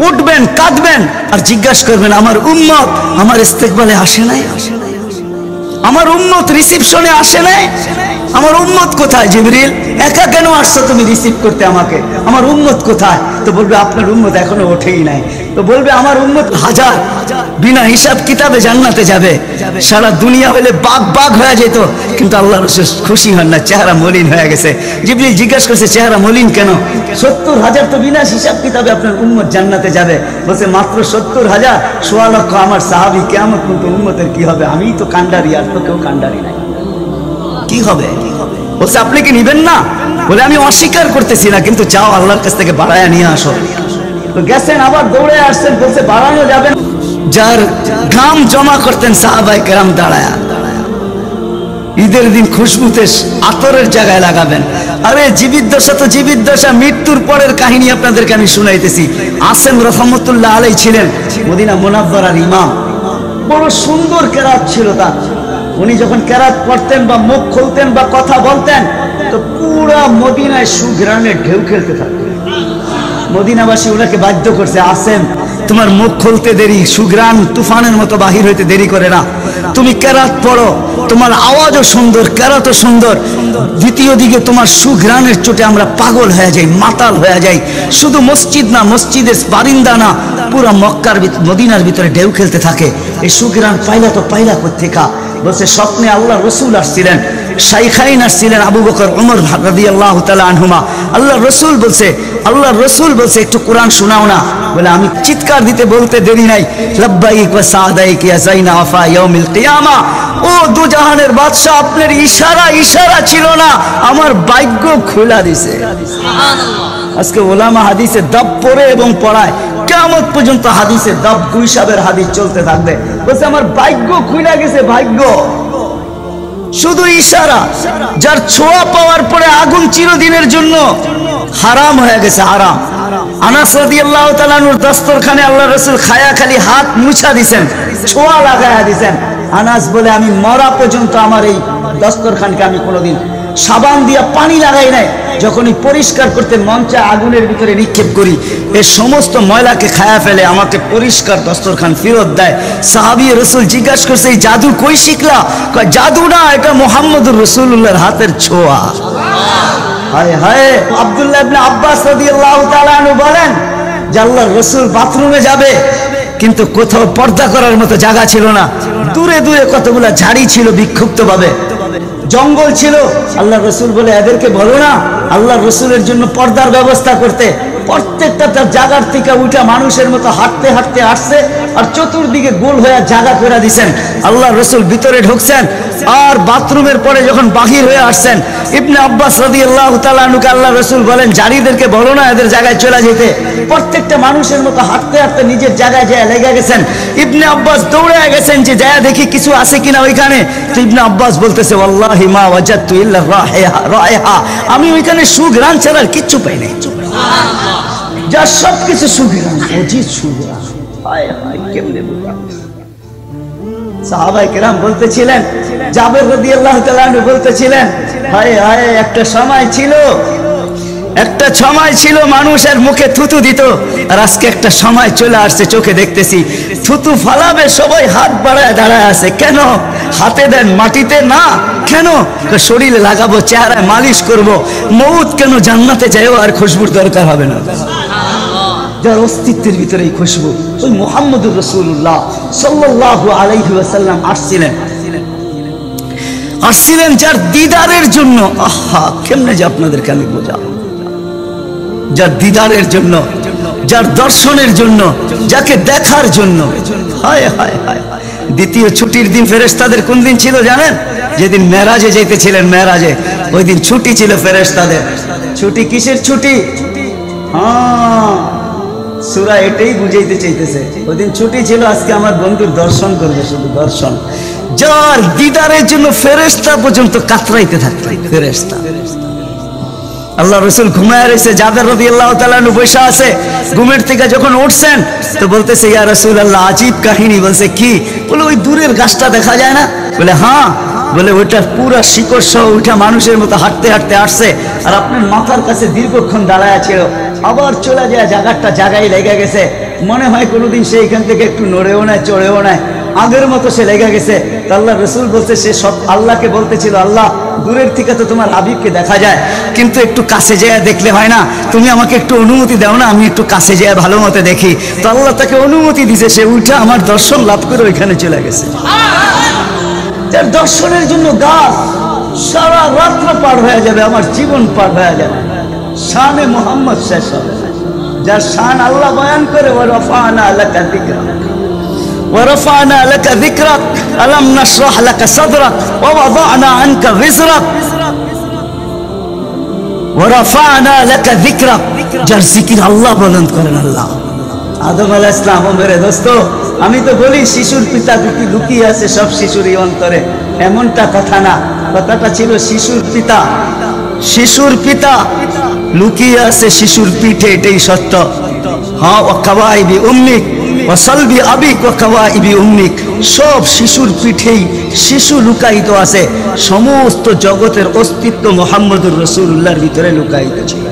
উঠবেন কাঁদবেন আর জিজ্ঞাসা করবেন আমার উম্মত আমার ইস্তেকবালে আসে নাই, আমার উম্মত রিসিপশনে আসে নাই, আমার উম্মত কোথায়? জিবরিল একা কেন আসছো তুমি রিসিভ করতে আমাকে? আমার উম্মত কোথায়? তো বলবে আপনার উম্মত এখনো ওঠেই নাই। তো বলবে আমার উম্মত হাজার, বিনা হিসাব কিতাবে জান্নাতে যাবে। সারা দুনিয়া হলে বাঘ বাঘ হয়ে যেত, কিন্তু আল্লাহ রাসূল খুশি হন না, চেহারা মলিন হয়ে গেছে। জিবরিল জিজ্ঞাসা করছে চেহারা মলিন কেন? 70,000 তো বিনা হিসাব কিতাবে আপনার উম্মত জান্নাতে যাবে। বলছে মাত্র 70,000, 1.25 লক্ষ আমার সাহাবী, কিয়ামত পর্যন্ত উম্মতের কি হবে? আমিই তো কান্ডারি, আর তো কেউ কান্ডারি নাই, কি হবে? বলছে আপনি কি নিবেন না? বলে আমি অস্বীকার করতেছি না, কিন্তু যাও আল্লাহর কাছ থেকে বাড়ায়া নিয়ে আসো। তো গেছেন, আবার দৌড়ে আসছেন, বলছে বাড়ানো যাবে না। যার ঘাম জমা করতেন সাহাবায়ে কেরাম দাঁড়ায়া, ঈদের দিন খুশবুতে আতরের জায়গায় লাগাবেন। আরে জীবিদ্দশা তো জীবিদ্দশা, মৃত্যুর পরের কাহিনী আপনাদেরকে আমি শুনাইতেছি। আসেম রহমতুল্লাহ আলাইহি ছিলেন মদিনা মুনাওয়ারার ইমাম, বড় সুন্দর কেরাত ছিল তার। উনি যখন কেরাত পড়তেন বা মুখ খুলতেন বা কথা বলতেন, তো পুরা মদিনায় সুঘ্রাণের ঢেউ খেলতে থাকতো। মদিনাবাসী ওনাকে বাধ্য করছে, আসেম তোমার মুখ খুলতে দেরি, সুঘ্রাণ তুফানের মতো বাহির হইতে দেরি করে না, তুমি কেরাত পড়ো, তোমার আওয়াজও সুন্দর, কেরাতও সুন্দর, দ্বিতীয় দিকে তোমার সুঘ্রাণের চোটে আমরা পাগল হয়ে যাই, মাতাল হয়ে যাই। শুধু মসজিদ না, মসজিদের বারিন্দা না, পুরা মক্কার মদিনার ভিতরে ঢেউ খেলতে থাকে। এই সুঘ্রাণ পাইলা তো পাইলা কোত্থেকা? বলছে স্বপ্নে আল্লাহ রসুল আসছিলেন, শাইখাইন আসছিলেন, আবু বকর ওমর রাদিয়াল্লাহু তাআলা আনহুমা। আল্লাহ রসুল বলছে একটু কোরআন শোনাও না। বলে আমি চিৎকার দিতে বলতে দেরি নাই, লাব্বাইক ওয়া সাদাইক ইয়া যাইনা ওয়াফা ইয়াউমিল কিয়ামা। ও দুজাহানের বাদশা, আপনার ইশারা ছিল না, আমার ভাগ্য খোলা দিছে। সুবহানাল্লাহ। আজকে ওলামা হাদিসে দাব পড়ে এবং পড়ায়, কিয়ামত পর্যন্ত হাদিসে দাব গুইসাবের হাদিস চলতে থাকবে। বলছে আমার ভাগ্য খুলে গেছে, ভাগ্য। শুধু ইশারা, যার ছোঁয়া পাওয়ার পরে আগুন চিরদিনের জন্য হারাম হয়ে গেছে, হারাম। আনাস রাদিয়াল্লাহু তাআলা আনহুর দস্তরখানে আল্লাহ রাসূল খায়া খালি হাত মুছা দিবেন, ছোঁয়া লাগায়া দিবেন। আনাস বলে আমি মরা পর্যন্ত আমার এই দস্তরখানকে আমি কোনোদিন সাবান দিয়া পানি লাগাই নাই। যখনই পরিষ্কার করতে মন চায় আগুনের ভিতরে নিক্ষেপ করি, এই সমস্ত ময়লাকে খায়া ফেলে, আমাকে পরিষ্কার দস্তরখান ফেরত দেয়। সাহাবী রাসূল জিজ্ঞাসা করছে এই জাদু কই শিখলা? কয় জাদু না, এটা মুহাম্মদুর রাসূলুল্লাহর হাতের ছোঁয়া। হায় হায়। আব্দুল্লাহ ইবনে আব্বাস রাদিয়াল্লাহু তাআলা আনহু বলেন যে আল্লাহর রাসূল বাথরুমে যাবে, কিন্তু কোথাও পর্দা করার মতো জায়গা ছিল না। দূরে দূরে কতগুলা ঝাড়ি ছিল বিক্ষুব্ধ ভাবে। জঙ্গল ছিল। আল্লাহ রসুল বলে এদেরকে বলো না আল্লাহ রসুলের জন্য পর্দার ব্যবস্থা করতে। প্রত্যেকটা তার জায়গার থেকে উঠা মানুষের মতো হাঁটতে হাঁটতে আসছে, আর চতুর্দিকে গোল হয়ে জায়গা করে দিছেন। আল্লাহ রসুল ভিতরে ঢুকছেন, আর বাথরুমের পরে যখন বাহির হয়ে আসছেন, ইবনে আব্বাস রাদিয়াল্লাহু তাআলা আনহু আল্লাহ রসুল বলেন জারিদেরকে বলো না এদের জায়গায় চলে যেতে। প্রত্যেকটা মানুষের মতো হাঁটতে হাঁটতে নিজের জায়গায় যায় লেগে গেছেন। ইবনে আব্বাস দৌড়ে গেছেন যে যায় দেখি কিছু আছে কিনা ওইখানে। তো ইবনে আব্বাস বলতেছে ওয়াল্লাহি মা ওয়াজাদতু ইল্লা রাইহা, আমি ওইখানে সুঘ্রাণ ছাড়া কিচ্ছু পাই নাই। যা সবকিছু সুঘ্রাণ, অজিত সুঘ্রাণ। হায় হায় কেমনে বুঝা। সাহাবায়ে কেরাম বলতেছিলেন, জাবের রাদিয়াল্লাহু তাআলা আনহু বলতেছিলেন, হায় হায় একটা সময় ছিল মানুষের মুখে থুতু দিত, আর আজকে একটা সময় চলে আসছে চোখে দেখতেছি থুতু ফালাবে সবাই হাত বাড়ায় দাঁড়ায় আছে। কেন? হাতে দেন মাটিতে না, কেন? শরীরে লাগাবো, চেহারায় মালিশ করব। মউত কেন? জান্নাতে যাইও আর খুশবুর দরকার হবে না। যার অস্তিত্বের ভিতরে এই খুশবু, ওই মুহাম্মদুর রাসূলুল্লাহ সাল্লাল্লাহু আলাইহি ওয়াসাল্লাম আসছিলেন যার দিদারের জন্য। আহা কেমনে যে আপনাদেরকে আমি বোঝাবো। যার দিদারের জন্য, যার দর্শনের জন্য, যাকে দেখার জন্য। হায় হায় হায়। দ্বিতীয় ছুটির দিন ফেরেশতাদের কোন দিন ছিল জানেন? যেদিন মেরাজে যাইতেছিলেন, মেরাজে ওই দিন ছুটি ছিল ফেরেশতাদের। ছুটি কিসের ছুটি? হ্যাঁ, সূরা এটাই বুঝাইতে চাইতেছে। ওই দিন ছুটি ছিল, আজকে আমার বন্ধুর দর্শন করবে, শুধু দর্শন। যার দিদারের জন্য ফেরেশতা পর্যন্ত কাতরাইতে থাকতো। ফেরেশতা, আল্লাহ রসুল ঘুমায় রয়েছে, জাবের রাদিয়াল্লাহু তাআলা আনহু বসে আছে। ঘুমের থেকে যখন উঠছেন তো বলতেছে ইয়া রাসূলুল্লাহ আজীব কাহিনী। বলছে কি? বলে ওই দূরের গাছটা দেখা যায় না? বলে হ্যাঁ। বলে ওইটার পুরা শিকড় সহ উঠা মানুষের মতো হাঁটতে হাঁটতে আসছে, আর আপনার মাথার কাছে দীর্ঘক্ষণ দাঁড়ায় ছিল, আবার চলে যায় জায়গাটা জায়গায় লেগে গেছে। মনে হয় কোনোদিন সে এখান থেকে একটু নড়েও নাই চড়েও নাই, আগের মতো সে লেগে গেছে। আল্লাহ রসুল বলতে সে সব আল্লাহকে বলতেছিল, আল্লাহ দূরের থেকে তো তোমার হাবিবকে দেখা যায়, কিন্তু একটু কাছে যেয়ে দেখলে হয় না? তুমি আমাকে একটু অনুমতি দাও না, আমি একটু কাছে যেয়ে ভালো মতো দেখি। তো আল্লাহ তাকে অনুমতি দিছে, সে উঠে আমার দর্শন লাভ করে ওইখানে চলে গেছে। যার দর্শনের জন্য গাছ সারা রাত্র পার হয়ে যাবে, আমার জীবন পার হয়ে যাবে, শানে মুহাম্মদ শেষ হবে। যার শান আল্লাহ বয়ান করে, ওয়ারফানা লাকা যিকরাক ورفعنا لك ذكرك ألم نشرح لك صدرك ووضعنا عنك وزرك ورفعنا لك ذكرك। যার জিকির আল্লাহ বুলন্দ করেন আল্লাহ। আদম আলাইহিস সালাম, মেরে দোস্ত আমি তো বলি শিশুর পিতা দুটি লুকিয়ে আছে সব শিশুরই অন্তরে, এমনটা কথা না। কথাটা ছিল শিশুর পিতা, শিশুর পিতা লুকিয়ে আছে শিশুর পিঠে, এটাই সত্য। হ্যাঁ, ওয়া কাওয়াইবি উম্মিক ওয়া সালবি আবিক ওয়া কাওয়াইবি উম্মিক, সব শিশুর পিঠেই শিশু লুকায়িত আছে। সমস্ত জগতের অস্তিত্ব মুহাম্মদুর রাসূলুল্লাহর ভিতরে লুকায়িত ছিল।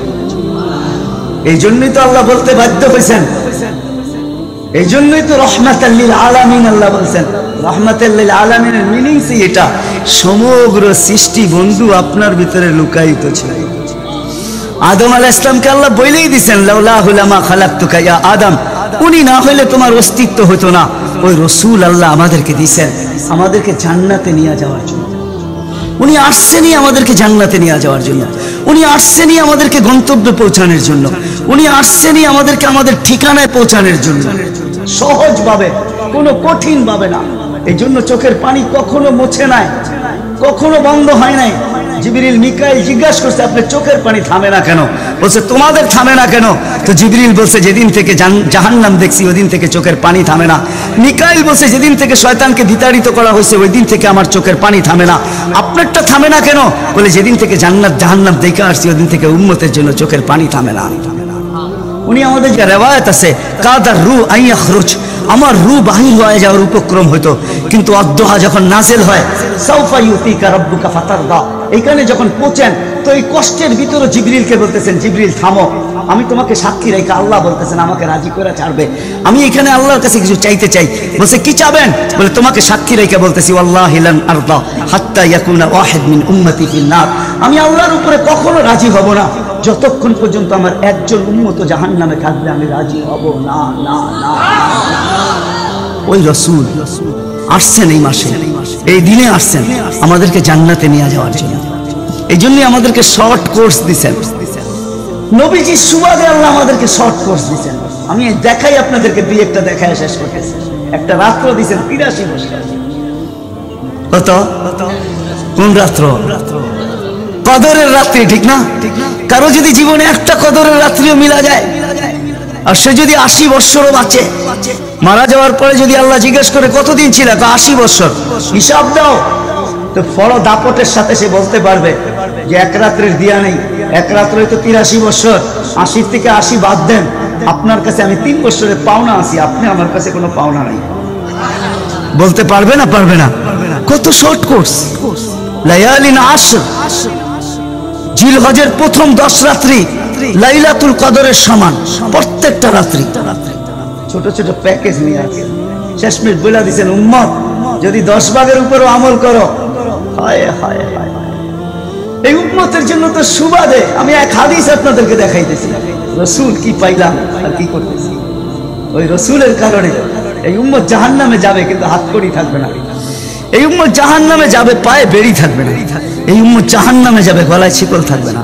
এই জন্যই তো আল্লাহ বলতে বাধ্য হয়েছেন, এই জন্যই তো রহমাতাল লিল আলামিন আল্লাহ বলছেন। রহমাতাল লিল আলামিনের মিনিংস এটা, সমগ্র সৃষ্টি বন্ধু আপনার ভিতরে লুকায়িত ছিল। আদম আলাইহিস সালামকে আল্লাহ বলেই দিয়েছেন, লাউলাহু লামা খালাকতুকা ইয়া আদম, উনি না হলে তোমার অস্তিত্ব হতো না। ওই রাসূল আল্লাহ আমাদেরকে দিয়েছেন আমাদেরকে জান্নাতে নিয়ে যাওয়ার জন্য। উনি আসছেনই আমাদেরকে জান্নাতে নিয়ে যাওয়ার জন্য, উনি আসছেনই আমাদেরকে গন্তব্যে পৌঁছানোর জন্য, উনি আসছেনই আমাদেরকে আমাদের ঠিকানায় পৌঁছানোর জন্য, সহজভাবে, কোনো কঠিন ভাবে না। এই জন্য চোখের পানি কখনো মুছে নাই, কখনো বন্ধ হয় নাই। জিবরিল মিকাইল জিজ্ঞাসা করছে আপনার চোখের পানি থামে না কেন? বলছে তোমাদের থামে না কেন? তো জিবরিল বলছে যেদিন থেকে জাহান্নাম দেখছি ওই দিন থেকে চোখের পানি থামে না। মিকাইল বলছে যেদিন থেকে শয়তানকে বিতাড়িত করা হয়েছে ওই দিন থেকে আমার চোখের পানি থামে না। আপনারটা থামে না কেন? বলে যেদিন থেকে জান্নাত জাহান্নাম দেখে আসছি ওই দিন থেকে উম্মতের জন্য চোখের পানি থামে না। উনি আমাদের যে রেওয়ায়াত আছে, কাদার রু আইয়াখরুজ, আমার রু বাহির হয়ে যাওয়ার উপক্রম হইতো, কিন্তু অদ্দোহা যখন নাজিল হয়, সাউফা ইউতিকা রাব্বুকা ফাতারদা, এইখানে যখন পৌঁছেন তো এই কষ্টের ভিতরে জিবরিলকে বলতেছেন, জিবরিল থামো, আমি তোমাকে সাক্ষী রেখে আল্লাহ বলতেছেন আমাকে রাজি করে ছাড়বে, আমি এখানে আল্লাহর কাছে কিছু চাইতে চাই। বলছে কি চাবেন? বলে তোমাকে সাক্ষী রেখে বলতেছি, ওয়াল্লাহি লান আরদা হাত্তা ইয়াকুনা ওয়াহিদ মিন উম্মতি ফিন নার, আমি আল্লাহর উপরে কখনো রাজি হব না যতক্ষণ পর্যন্ত আমার একজন উম্মত জাহান্নামে থাকবে, আমি রাজি হব না। না না, ওই রাসূল আসছেন এই মাসে, এই দিনে আসছেন আমাদেরকে জান্নাতে নিয়ে যাওয়ার জন্য। এই জন্যই আমাদেরকে শর্ট কোর্স দিচ্ছেন নবীজির সুবাদে। আল্লাহ আমাদেরকে শর্ট কোর্স দিচ্ছেন। আমি দেখাই আপনাদেরকে দুই একটা দেখায় শেষ করতেছি। একটা রাত্র দিচ্ছেন 83 বছর। কত? কোন রাত্র? কদরের রাত্রি, ঠিক না? কারো যদি জীবনে একটা কদরের রাত্রিও মিলা যায়, আর সে যদি 80 বছরও বাঁচে, মারা যাওয়ার পরে যদি আল্লাহ জিজ্ঞেস করে কতদিন ছিল, 80 বছর, হিসাব দাও, তো বড় দাপটের সাথে সে বলতে পারবে যে এক রাত্রের দিয়া নেই, এক রাত্রে তো 83 বছর, 80 থেকে 80 বাদ দেন, আপনার কাছে আমি 3 বছরের পাওনা আছি, আপনি আমার কাছে কোনো পাওনা নাই। বলতে পারবে না? পারবে না। কত শর্ট কোর্স। লায়ালিন আশর, জিলহজের প্রথম 10 রাত্রি লাইলাতুল কদরের সমান, প্রত্যেকটা রাত্রি। ছোট ছোট প্যাকেজ নিয়ে আছে। শেষমেশ বলে দিয়েছেন উম্মত যদি 10 ভাগের উপরও আমল করো, হায় হায় হায়, এই উম্মতের জন্য তো সুবাদে আমি এক হাদিস আপনাদেরকে দেখাইতেছি। রসুল কি পাইলাম আর কি করতেছি। ওই রসুলের কারণে এই উম্মত জাহান্নামে যাবে, কিন্তু হাত কড়ি থাকবে না। এই উম্মত জাহান্নামে যাবে, পায়ে বেড়ি থাকবে না। এই উম্মত জাহান্নামে যাবে, গলায় শিকল থাকবে না।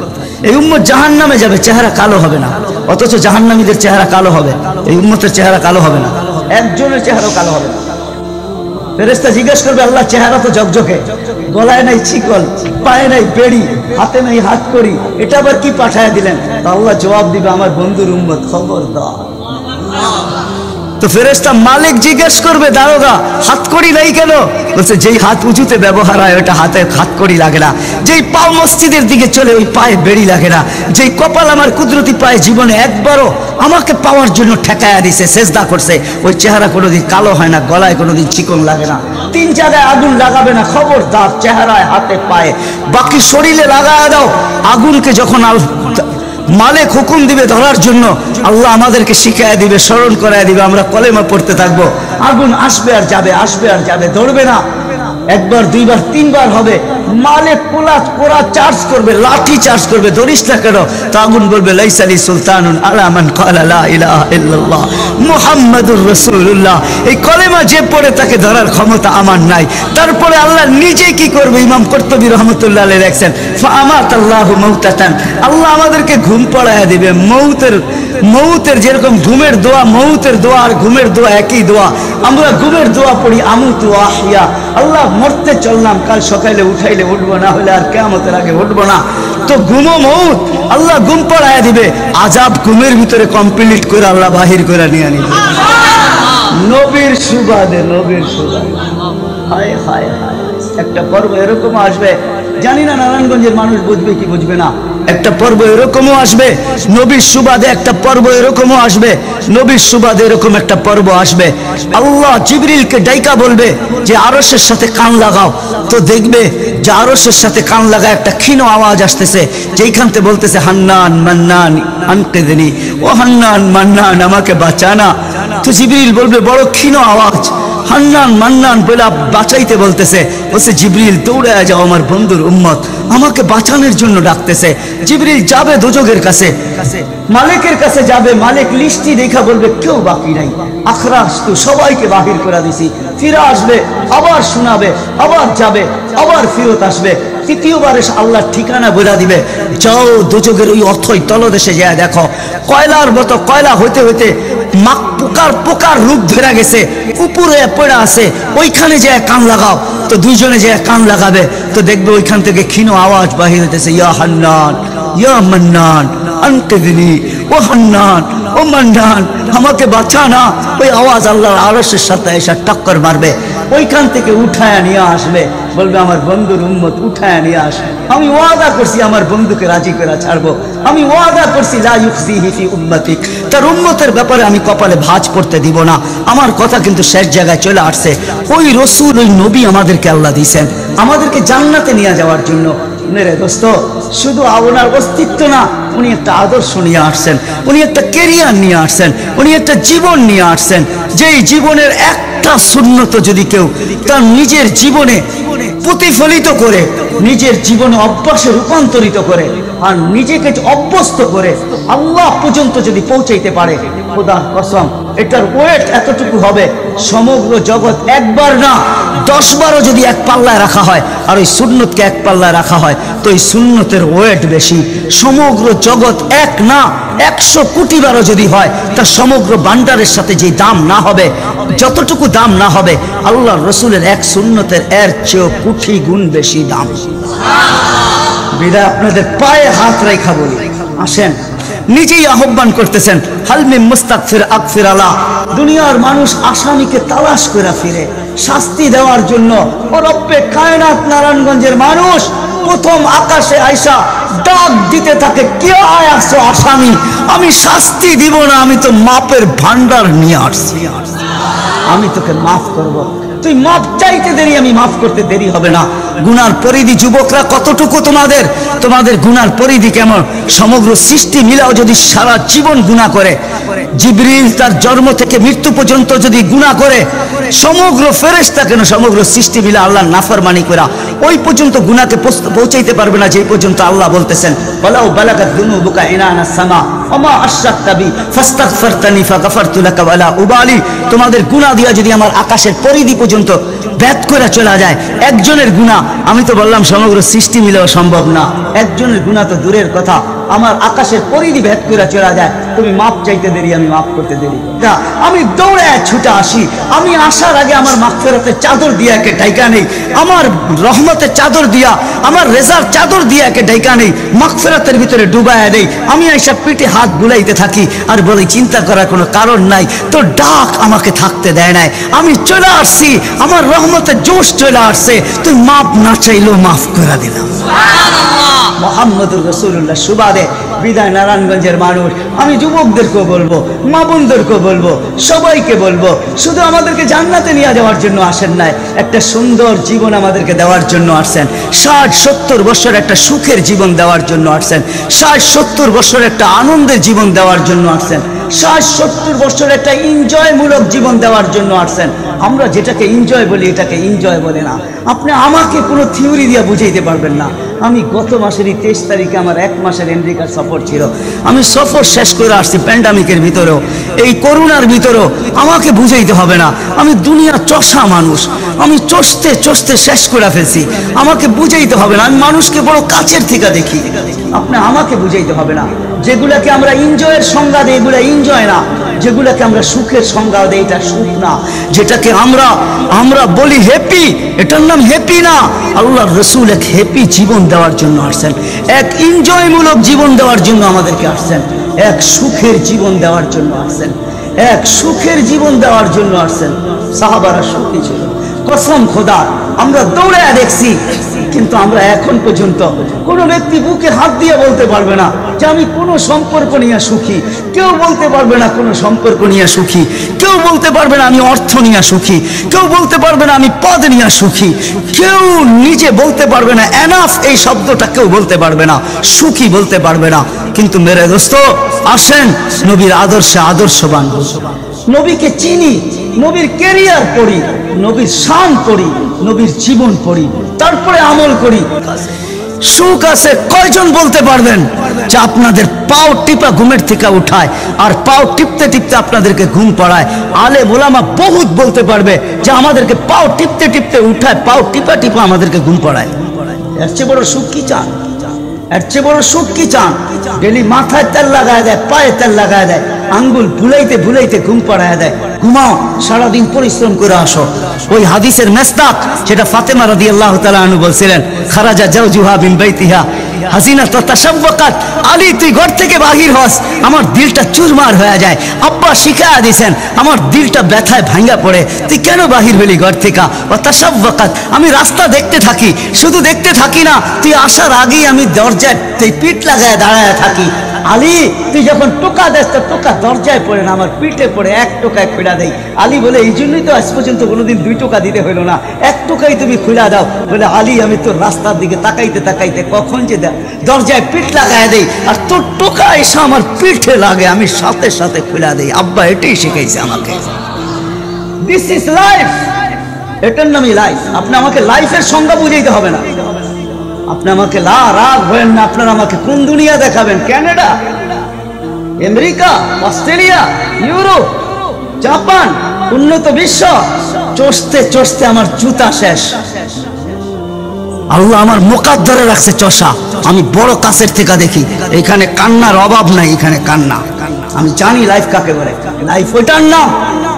এই উম্মত জাহান্নামে যাবে, চেহারা কালো হবে না। অথচ জাহান্নামীদের চেহারা কালো হবে, এই উম্মতের চেহারা কালো হবে না। একজনের চেহারা কালো হবে না। ফেরেশতা জিজ্ঞেস করবে আল্লাহ চেহারা তো ঝকঝকে, গলায় নাই শিকল, পায়ে নাই বেড়ি, হাতে নাই হাত করি, এটা আবার কি পাঠায় দিলেন? আল্লাহ জবাব দিবে আমার বন্ধুর উম্মত খবরদার। তো ফেরেশতা মালিক জিজ্ঞেস করবে দারোগা হাতকড়ি নাই কেন? বলছে যেই হাত উঁচুতে ব্যবহার হয় ওটা হাতে হাতকড়ি লাগে না, যেই পাও মসজিদের দিকে চলে ওই পায়ে বেড়ি লাগে না, যেই কপাল আমার কুদরতি পায়ে জীবনে একবারও আমাকে পাওয়ার জন্য ঠেকায়া দিছে, সেজদা করছে, ওই চেহারা কোনোদিন কালো হয় না, গলায় কোনোদিন চিকন লাগে না। 3 জায়গায় আগুন লাগাবে না, খবরদার, চেহারায়, হাতে, পায়ে, বাকি শরীরে লাগায়া দাও। আগুনকে যখন মালিক হুকুম দিবে ধরার জন্য, আল্লাহ আমাদেরকে শিখায় দিবে, স্মরণ করায় দিবে, আমরা কলেমা পড়তে থাকবো। আগুন আসবে আর যাবে, আসবে আর যাবে, ধরবে না। একবার, দুইবার, 3 বার হবে। মালিক পোড়া চার্জ করবে, লাঠি চার্জ করবে, ধরিস না কেন? তো আগুন বলবে লাইসালি সুলতানুন আলা মান ক্বালা লা ইলাহা ইল্লাল্লাহ মুহাম্মাদুর রাসূলুল্লাহ। এই কলেমা যে পড়ে তাকে ধরার ক্ষমতা আমার নাই। তারপরে আল্লাহ নিজে কি করবে? ইমাম কুরতুবী রাহমাতুল্লাহ আলাইহি লেখেন ফাআমাতাল্লাহু মাউতাতান, আল্লাহ আমাদেরকে ঘুম পড়ায়া দিবে। মৌতের যেরকম ঘুমের দোয়া, মৌতের দোয়া আর ঘুমের দোয়া একই দোয়া। আমরা ঘুমের দোয়া পড়ি আমুতু আহিয়া, আল্লাহ মরতে চললাম, কাল সকালে উঠাইলে উঠবো, না হলে আর কিয়ামতের আগে উঠবো না। তো ঘুমো মৌত, আল্লাহ ঘুম পড়ায়া দিবে। আযাব ঘুমের ভিতরে কমপ্লিট করে আল্লাহ বাহির করে নিয়ে নিবে। নবীর সুবাদে, নবীর সুবাদে, হায় হায় হায়। একটা পর্ব এরকম আসবে, জানি না নারায়ণগঞ্জের মানুষ বুঝবে কি বুঝবে না। একটা পর্ব এরকমও আসবে নবীর সুবাদে, একটা পর্ব এরকমও আসবে নবীর সুবাদে, এরকম একটা পর্ব আসবে। আল্লাহ জিবরিলকে ডাইকা বলবে যে আরশের সাথে কান লাগাও। তো দেখবে যে আরশের সাথে কান লাগা একটা ক্ষীণ আওয়াজ আসতেছে, যেইখান থেকে বলতেছে হান্নান মান্নান আনকিযনি, ও হান্নান মান্নান আমাকে বাঁচানা। তো জিবরিল বলবে বড় ক্ষীণ আওয়াজ, হান্নান মান্নান বলে বাঁচাইতে বলতেছে। বলছে জিবরিল দৌড়ায় যাও, আমার বন্ধুর উম্মত আমাকে বাঁচানোর জন্য ডাকতেছে। জিবরিল যাবে দোজখের কাছে, মালিকের কাছে যাবে। মালিক লিস্টি দেখা বলবে কেউ বাকি নাই, আখরাস তো সবাইকে বাহির করে দিছি। ফিরে আসবে, আবার শোনাবে, আবার যাবে, আবার ফিরত আসবে। তৃতীয়বার এসে আল্লাহর ঠিকানা বলে দিবে, যাও দোজখের ওই অথই তলদেশে যায় দেখো, কয়লার মতো কয়লা হইতে হইতে পোকার রূপ ধরে গেছে, উপরে পড়ে আছে, ওইখানে যায় কান লাগাও। তো দুইজনে যায় কান লাগাবে, তো দেখবে ওইখান থেকে ক্ষীণ আওয়াজ বাহির হইতেছে, ইয়া হান্নান ইয়া মান্নান আনকিযনি, ও হান্নান ও মান্নান আমাকে বাঁচা না। ওই আওয়াজ আল্লাহর আরশের সাথে এসে টক্কর মারবে, ওইখান থেকে উঠায় নিয়ে আসবে, বলবে আমার বন্ধুর উম্মত উঠায় নিয়ে আস, আমি ওয়াদা করছি আমার বন্ধুকে রাজি করে ছাড়বো, আমি ওয়াদা করছি লা ইউখজিহি ফি উম্মতিক, তার উম্মতের ব্যাপারে আমি কপালে ভাঁজ পড়তে দিব না। আমার কথা কিন্তু শেষ জায়গায় চলে আসছে। ওই রসুল, ওই নবী আমাদেরকে আল্লাহ দিয়েছেন আমাদেরকে জান্নাতে নিয়ে যাওয়ার জন্য। মেরে দোস্ত, শুধু ওনার অস্তিত্ব না, উনি একটা আদর্শ নিয়ে আসছেন, উনি একটা ক্যারিয়ার নিয়ে আসছেন, উনি একটা জীবন নিয়ে আসছেন। যেই জীবনের একটা সুন্নত যদি কেউ তার নিজের জীবনে প্রতিফলিত করে, নিজের জীবনে অভ্যাসে রূপান্তরিত করে, আর নিজেকে অভ্যস্ত করে আল্লাহ পর্যন্ত যদি পৌঁছাইতে পারে, খোদার কসম এটার ওয়েট এতটুকু হবে, সমগ্র জগৎ একবার না 10 বারও যদি এক পাল্লায় রাখা হয় আর ওই সুন্নতকে এক পাল্লায় রাখা হয়, তো এই সুন্নতের ওয়েট বেশি। সমগ্র জগৎ এক না 100 কোটি বারও যদি হয়, তা সমগ্র ভান্ডারের সাথে যে দাম না হবে, যতটুকু দাম না হবে, আল্লাহর রসুলের এক সুন্নতের এর চেয়েও কোটি গুণ বেশি দাম। বিদায় আপনাদের পায়ে হাত রেখা বলি, আসেন। নিজেই আহ্বান করতেছেন, হালমি মুস্তাগফির আগফির আলা। দুনিয়ার মানুষ আসামিকে তালাশ করে ফিরে শাস্তি দেওয়ার জন্য। ও রব্বে কায়নাত নারায়ণগঞ্জের মানুষ প্রথম আকাশে আইসা ডাক দিতে থাকে, কে আসো আসামি, আমি শাস্তি দিব না, আমি তো মাপের ভান্ডার নিয়ে আসছি, আমি তোকে মাফ করব। তুই মাফ চাইতে দেরি, আমি মাফ করতে দেরি হবে না। গুনার পরিধি যুবকরা কতটুকু তোমাদের গুনার পরিধি কেমন? সমগ্র সৃষ্টি মিলাও যদি সারা জীবন গুনাহ করে, জিবরিল তার জন্ম থেকে মৃত্যু পর্যন্ত যদি গুনাহ করে, সমগ্র ফেরেশতা কেন সমগ্র সৃষ্টি মিলা আল্লাহর নাফরমানি করা ওই পর্যন্ত গুনাহকে পৌঁছাইতে পারবে না, যে পর্যন্ত আল্লাহ বলতেছেন ওয়ালাউ বালাগাত যুনুবুকা ইনানাস সামা ওমা আশরাকতা বি ফাস্তাগফারতানি ফাগফারতু লাকা ওয়ালা উবালি। তোমাদের গুনাহ দিয়া যদি আমার আকাশের পরিধি পর্যন্ত ভেদ করে চলা যায়, একজনের গুনাহ, আমি তো বললাম সমগ্র সৃষ্টি মিলেও সম্ভব না, একজনের গুনাহ তো দূরের কথা, আমার আকাশের পরিধি ভেদ করে চলা যায়, তুমি মাপ চাইতে দেরি, আমি মাপ করতে দেরি। আমি দৌড়ে ছুটে আসি, আমি আসার আগে আমার মাগফিরাতের চাদর দিয়া একে ঢাইকা নেই, আমার রহমতের চাদর দিয়া, আমার রেজার চাদর দিয়া একে ঢাইকা নেই, মাগফিরাতের ভিতরে ডুবায়া দেই। আমি আইসা পিঠে হাত বুলাইতে থাকি আর বলি চিন্তা করার কোনো কারণ নাই, তো ডাক আমাকে থাকতে দেয় নাই, আমি চলে আসছি, আমার রহমতের জোশ চলে আসছে, তুই মাপ না চাইলেও মাফ করে দিলাম। মুহাম্মদুর রাসূলুল্লাহ সুবাদে বিদায় নারায়ণগঞ্জের মানুষ, আমি যুবকদেরকেও বলবো, মা বোনদেরকেও বলবো, সবাইকে বলবো, শুধু আমাদেরকে জান্নাতে নিয়ে যাওয়ার জন্য আসেন নাই, একটা সুন্দর জীবন আমাদেরকে দেওয়ার জন্য আসছেন। 60-70 বছর একটা সুখের জীবন দেওয়ার জন্য আসছেন, 60-70 বছর একটা আনন্দের জীবন দেওয়ার জন্য আসছেন, 60-70 বছর একটা এনজয়মূলক জীবন দেওয়ার জন্য আসছেন। আমরা যেটাকে এনজয় বলি এটাকে এনজয় বলে না। আপনি আমাকে কোনো থিওরি দিয়ে বুঝাইতে পারবেন না। আমি গত মাসেরই 23 তারিখে আমার 1 মাসের আমেরিকার সফর ছিল, আমি সফর শেষ করে আসছি প্যান্ডামিকের ভিতরেও, এই করোনার ভিতরেও। আমাকে বুঝাইতে হবে না, আমি দুনিয়া চষা মানুষ, আমি চষতে চষতে শেষ করে ফেলছি, আমাকে বুঝাইতে হবে না, আমি মানুষকে বড় কাছের থেকে দেখি। আপনি আমাকে বুঝাইতে হবে না। যেগুলাকে আমরা এনজয়ের সংজ্ঞা দিই এগুলা এনজয় না, যেগুলাকে আমরা সুখের সংজ্ঞা দিই এটা সুখ না, যেটাকে আমরা বলি হ্যাপি, এটার নাম হ্যাপি না। আল্লাহর রাসূল এক হ্যাপি জীবন দেওয়ার জন্য আসছেন, এক এনজয়মূলক জীবন দেওয়ার জন্য আমাদেরকে আসছেন, এক সুখের জীবন দেওয়ার জন্য আসছেন, এক সুখের জীবন দেওয়ার জন্য আসছেন। সাহাবারা সুখী ছিল, কসম খোদা, আমরা দৌড়ে দেখছি, কিন্তু আমরা এখন পর্যন্ত কোনো ব্যক্তি বুকে হাত দিয়ে বলতে পারবে না যে আমি কোনো সম্পর্ক নিয়ে সুখী। কেউ বলতে পারবে না কোনো সম্পর্ক নিয়ে সুখী, কেউ বলতে পারবে না আমি অর্থ নিয়ে সুখী, কেউ বলতে পারবে না আমি পদ নিয়ে সুখী, কেউ নিজে বলতে পারবে না এনাফ এই শব্দটা কেউ বলতে পারবে না, সুখী বলতে পারবে না। কিন্তু মেরে দোস্ত আসেন নবীর আদর্শে আদর্শবান, নবীকে চিনি, নবীর ক্যারিয়ার পড়ি, নবীর শান পড়ি, নবীর জীবন পড়ি, তারপরে আমল করি। সুখ আছে কয়জন বলতে পারবেন যে আপনাদের পাও টিপা ঘুমের থেকে উঠায় আর পাও টিপতে টিপতে আপনাদেরকে ঘুম পড়ায়? আলেম ওলামা বহুত বলতে পারবে যে আমাদেরকে পাও টিপতে টিপতে উঠায়, পাও টিপা টিপা আমাদেরকে ঘুম পড়ায়। এর চেয়ে বড় সুখ কি চান? এর চেয়ে বড় সুখ কি চান? ডেলি মাথায় তেল লাগায় দেয়, পায়ে তেল লাগায় দেয়, আঙ্গুল ভুলাইতে ভুলাইতে ঘুম পাড়ায় দেয়। ঘুমাও, সারাদিন পরিশ্রম করে আসো। ওই হাদিসের মেসদাক যেটা ফাতেমা রাদিয়াল্লাহু তাআলা আনহু বলছিলেন, খারাজা জাওজুহা মিন বাইতিহা হাসিনা তাশাওয়াকাত, আলী তুই ঘর থেকে বাহির হস, আমার দিলটা চুরমার হয়ে যায়। আব্বা শিখায়া দিয়েছেন, আমার দিলটা ব্যথায় ভাঙ্গা পড়ে, তুই কেন বাহির হলি ঘর থেকে? ও তাশাওয়াকাত, আমি রাস্তা দেখতে থাকি, শুধু দেখতে থাকি না, তুই আসার আগেই আমি দরজায় তুই পিঠ লাগায় দাঁড়ায় থাকি। আলী তুই যখন টোকা দেস তো টোকা দরজায় পড়ে না, আমার পিঠে পড়ে, 1 টোকায় খুলা দেই। আলী বলে এই জন্যই তো আজ পর্যন্ত কোনোদিন 2 টোকা দিতে হইল না, 1 টোকাই তুমি খুলা দাও। বলে আলী আমি তোর রাস্তার দিকে তাকাইতে তাকাইতে কখন যে দরজায় পিঠ লাগায় দেই আর তোর টোকা এসে আমার পিঠে লাগে, আমি সাথে সাথে খুলা দেই। আব্বা এটাই শিখাইছে আমাকে। দিস ইজ লাইফ, এটার নামই লাইফ। আপনি আমাকে লাইফের সংজ্ঞা বুঝাইতে হবে না। আপনি আমাকে রাগ হবেন না, আপনারা আমাকে কোন দুনিয়া দেখাবেন? Canada, America, Australia, Europe, Japan, উন্নত বিশ্ব, চষতে চষতে আমার জুতা শেষ। আল্লাহ আমার মুকাদ ধরে রাখছে চষা। আমি বড় কাছের থেকে দেখি, এখানে কান্নার অভাব নাই, এখানে কান্না। আমি জানি লাইফ কাকে বলে। লাইফ ওইটার নাম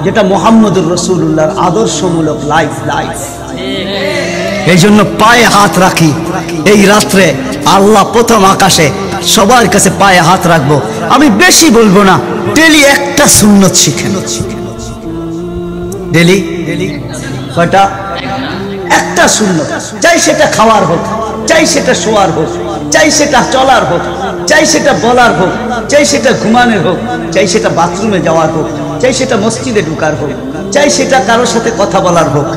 যেটা মুহাম্মদুর রাসূলুল্লাহর আদর্শমূলক লাইফ। এই জন্য পায়ে হাত রাখি এই রাত্রে। আল্লাহ প্রথম আকাশে সবার কাছে পায়ে হাত রাখবো। আমি বেশি বলবো না, ডেলি একটা সুন্নত শিখেন। ডেলি কয়টা? একটা সুন্নত। চাই সেটা খাওয়ার হোক, চাই সেটা শোয়ার হোক, চাই সেটা চলার হোক, চাই সেটা বলার হোক, চাই সেটা ঘুমানোর হোক, চাই সেটা বাথরুমে যাওয়ার হোক, চাই সেটা মসজিদে ঢুকার হোক, চাই সেটা কারোর সাথে কথা বলার হোক,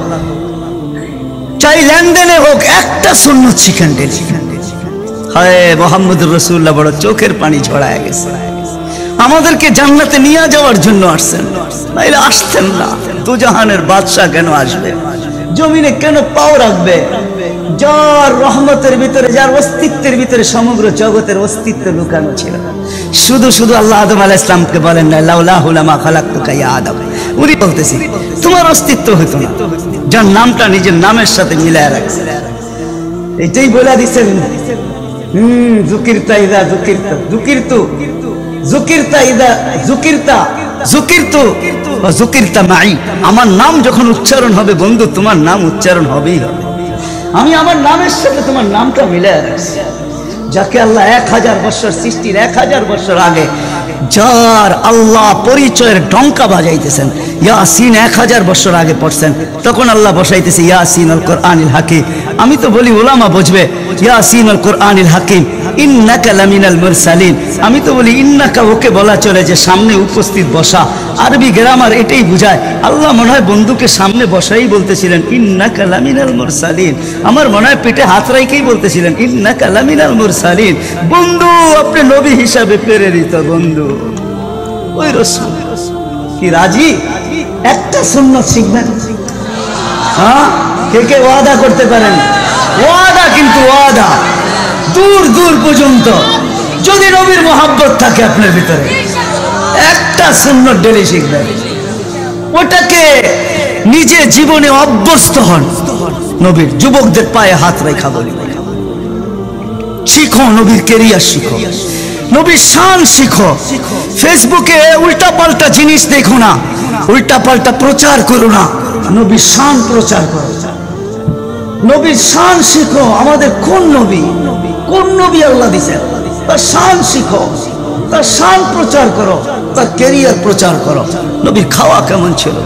চাই লেনদেনে হোক, একটা সুন্নত শিখেন ডেলি। হায় মুহাম্মদুর রাসূলুল্লাহ বড় চোখের পানি ঝরায় গেছে। আমাদেরকে জান্নাতে নিয়ে যাওয়ার জন্য আসছেন, নাইলে আসতেন না। দুজাহানের বাদশা কেন আসবে? জমিনে কেন পাও রাখবে? যার রহমতের ভিতরে, যার অস্তিত্বের ভিতরে সমগ্র জগতের অস্তিত্ব লুকানো ছিল। শুধু শুধু আল্লাহ আদম আলাইহিস সালামকে বলেন না লাউলাহু লামা খালাকতুকা ইয়া আদম। উনি বলতেছি তোমার অস্তিত্ব হতো না, যার নামটা নিজের নামের সাথে মিলায় রাখছে। এটাই বলে দিচ্ছেন, যুকিরতা ইদা যুকিরতা যুকিরতু, যুকিরতা ইদা যুকিরতা যুকিরতু ওয়া যুকিরতা মাই। আমার নাম যখন উচ্চারণ হবে বন্ধু, তোমার নাম উচ্চারণ হবেই হবে। আমি আমার নামের সাথে তোমার নামটা মিলায় রাখছি। যাকে আল্লাহ 1000 বছর সৃষ্টির 1000 বছর আগে যার আল্লাহ পরিচয়ের ডঙ্কা বাজাইতেছেন, ইয়াসিন 1000 বছর আগে পড়ছেন, তখন আল্লাহ বসাইতেছে ইয়াসিন আল কোরআনিল হাকিম। আমি তো বলি ওলামা বুঝবে, ইয়াসিন আল কোরআনিল হাকিম ইন্নাকা লামিনাল মুরসালিন। আমি তো বলি ইন্নাকা ওকে বলা চলে যে সামনে উপস্থিত বসা, আরবি গ্রামার এটাই বুঝায়। আল্লাহ মনে হয় বন্ধুকে সামনে বসাই বলতেছিলেন ইন্নাকা লামিনাল মুরসালিন। আমার মনে হয় পেটে হাত রাইকেই বলতেছিলেন ইন্নাকা লামিনাল মুরসালিন। বন্ধু আপনি নবী হিসাবে প্রেরিত বন্ধু। ওই রাসূল কি রাজি? একটা সুন্নাত শিখবেন। হ্যাঁ, কে কে ওয়াদা করতে পারেন? ওয়াদা, কিন্তু ওয়াদা দূর দূর পর্যন্ত। যদি নবীর মহব্বত থাকে আপনার ভিতরে, একটা সুন্নাত ডেলি শিখবেন। ওটাকে নিজে জীবনে অভ্যস্ত হন। নবীর যুবকদের পায়ে হাত রেখা বলি, শিখো নবীর কেরিয়ার, শিখো নবীর শান শিখো। ফেসবুকে উল্টা পাল্টা জিনিস দেখো না, উল্টা পাল্টা প্রচার করো না, নবীর শান প্রচার করো। নবীর শান শিখো। আমাদের কোন নবী, কোন নবী আল্লাহ দিয়েছেন, তার শান শিখো, তার শান প্রচার করো, তার ক্যারিয়ার প্রচার করো। নবীর খাওয়া কেমন ছিল?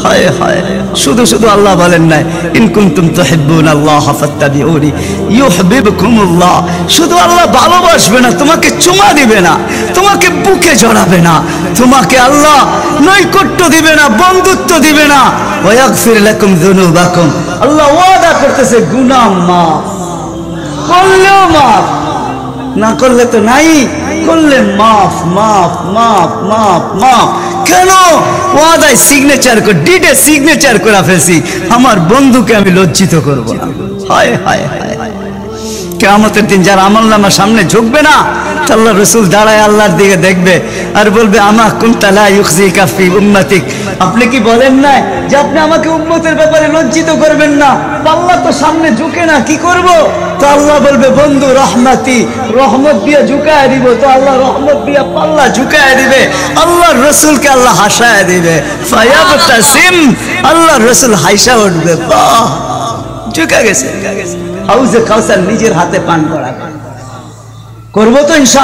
হায় হায়, শুধু শুধু আল্লাহ বলেন না ইন কুনতুম তুহিব্বুনাল্লাহ ফাত্তাবিউনি ইউহিব্বুকুমুল্লাহ। শুধু আল্লাহ ভালোবাসবে না, তোমাকে চুমা দিবে না, তোমাকে বুকে জড়াবে না, তোমাকে আল্লাহ নৈকট্য দিবে না, বন্ধুত্ব দিবে না। ওয়া ইয়াগফির লাকুম যুনুবাকুম। আল্লাহ ওয়াদা করতেছে গুনাহ মাফ করলেও মাফ, না করলে তো নাই, করলে মাফ মাফ মাফ মাফ মাফ। কেন? ওয়াদায় সিগনেচার করে, ডিডে সিগনেচার করে ফেলছি, আমার বন্ধুকে আমি লজ্জিত করব না। হায় হায় হায়, কিয়ামতের দিন যার আমলনামা সামনে ঝুঁকবে না, আল্লাহ রাসূল দাঁড়ায় আল্লাহর দিকে দেখবে আর বলবে আমা কুনতা লা ইউখজিকা ফি উম্মতিক। আপনি কি বলেন না যে আপনি আমাকে উম্মতের ব্যাপারে লজ্জিত করবেন না? আল্লাহ তো সামনে ঝুঁকে না, কি করব? তো আল্লাহ বলবে বন্ধু রহমতি, রহমত দিয়ে ঝুঁকায় দিব। তো আল্লাহ রহমত দিয়ে পাল্লা ঝুঁকায় দিবে, আল্লাহর রাসূলকে আল্লাহ হাসায় দিবে। ফায়াবতাসিম, আল্লাহর রাসূল হাসা উঠবে, বাহ ঝুঁকে গেছে। হাউজে কাউসার নিজের হাতে পান করা করবো তো ইনশাআল্লাহ।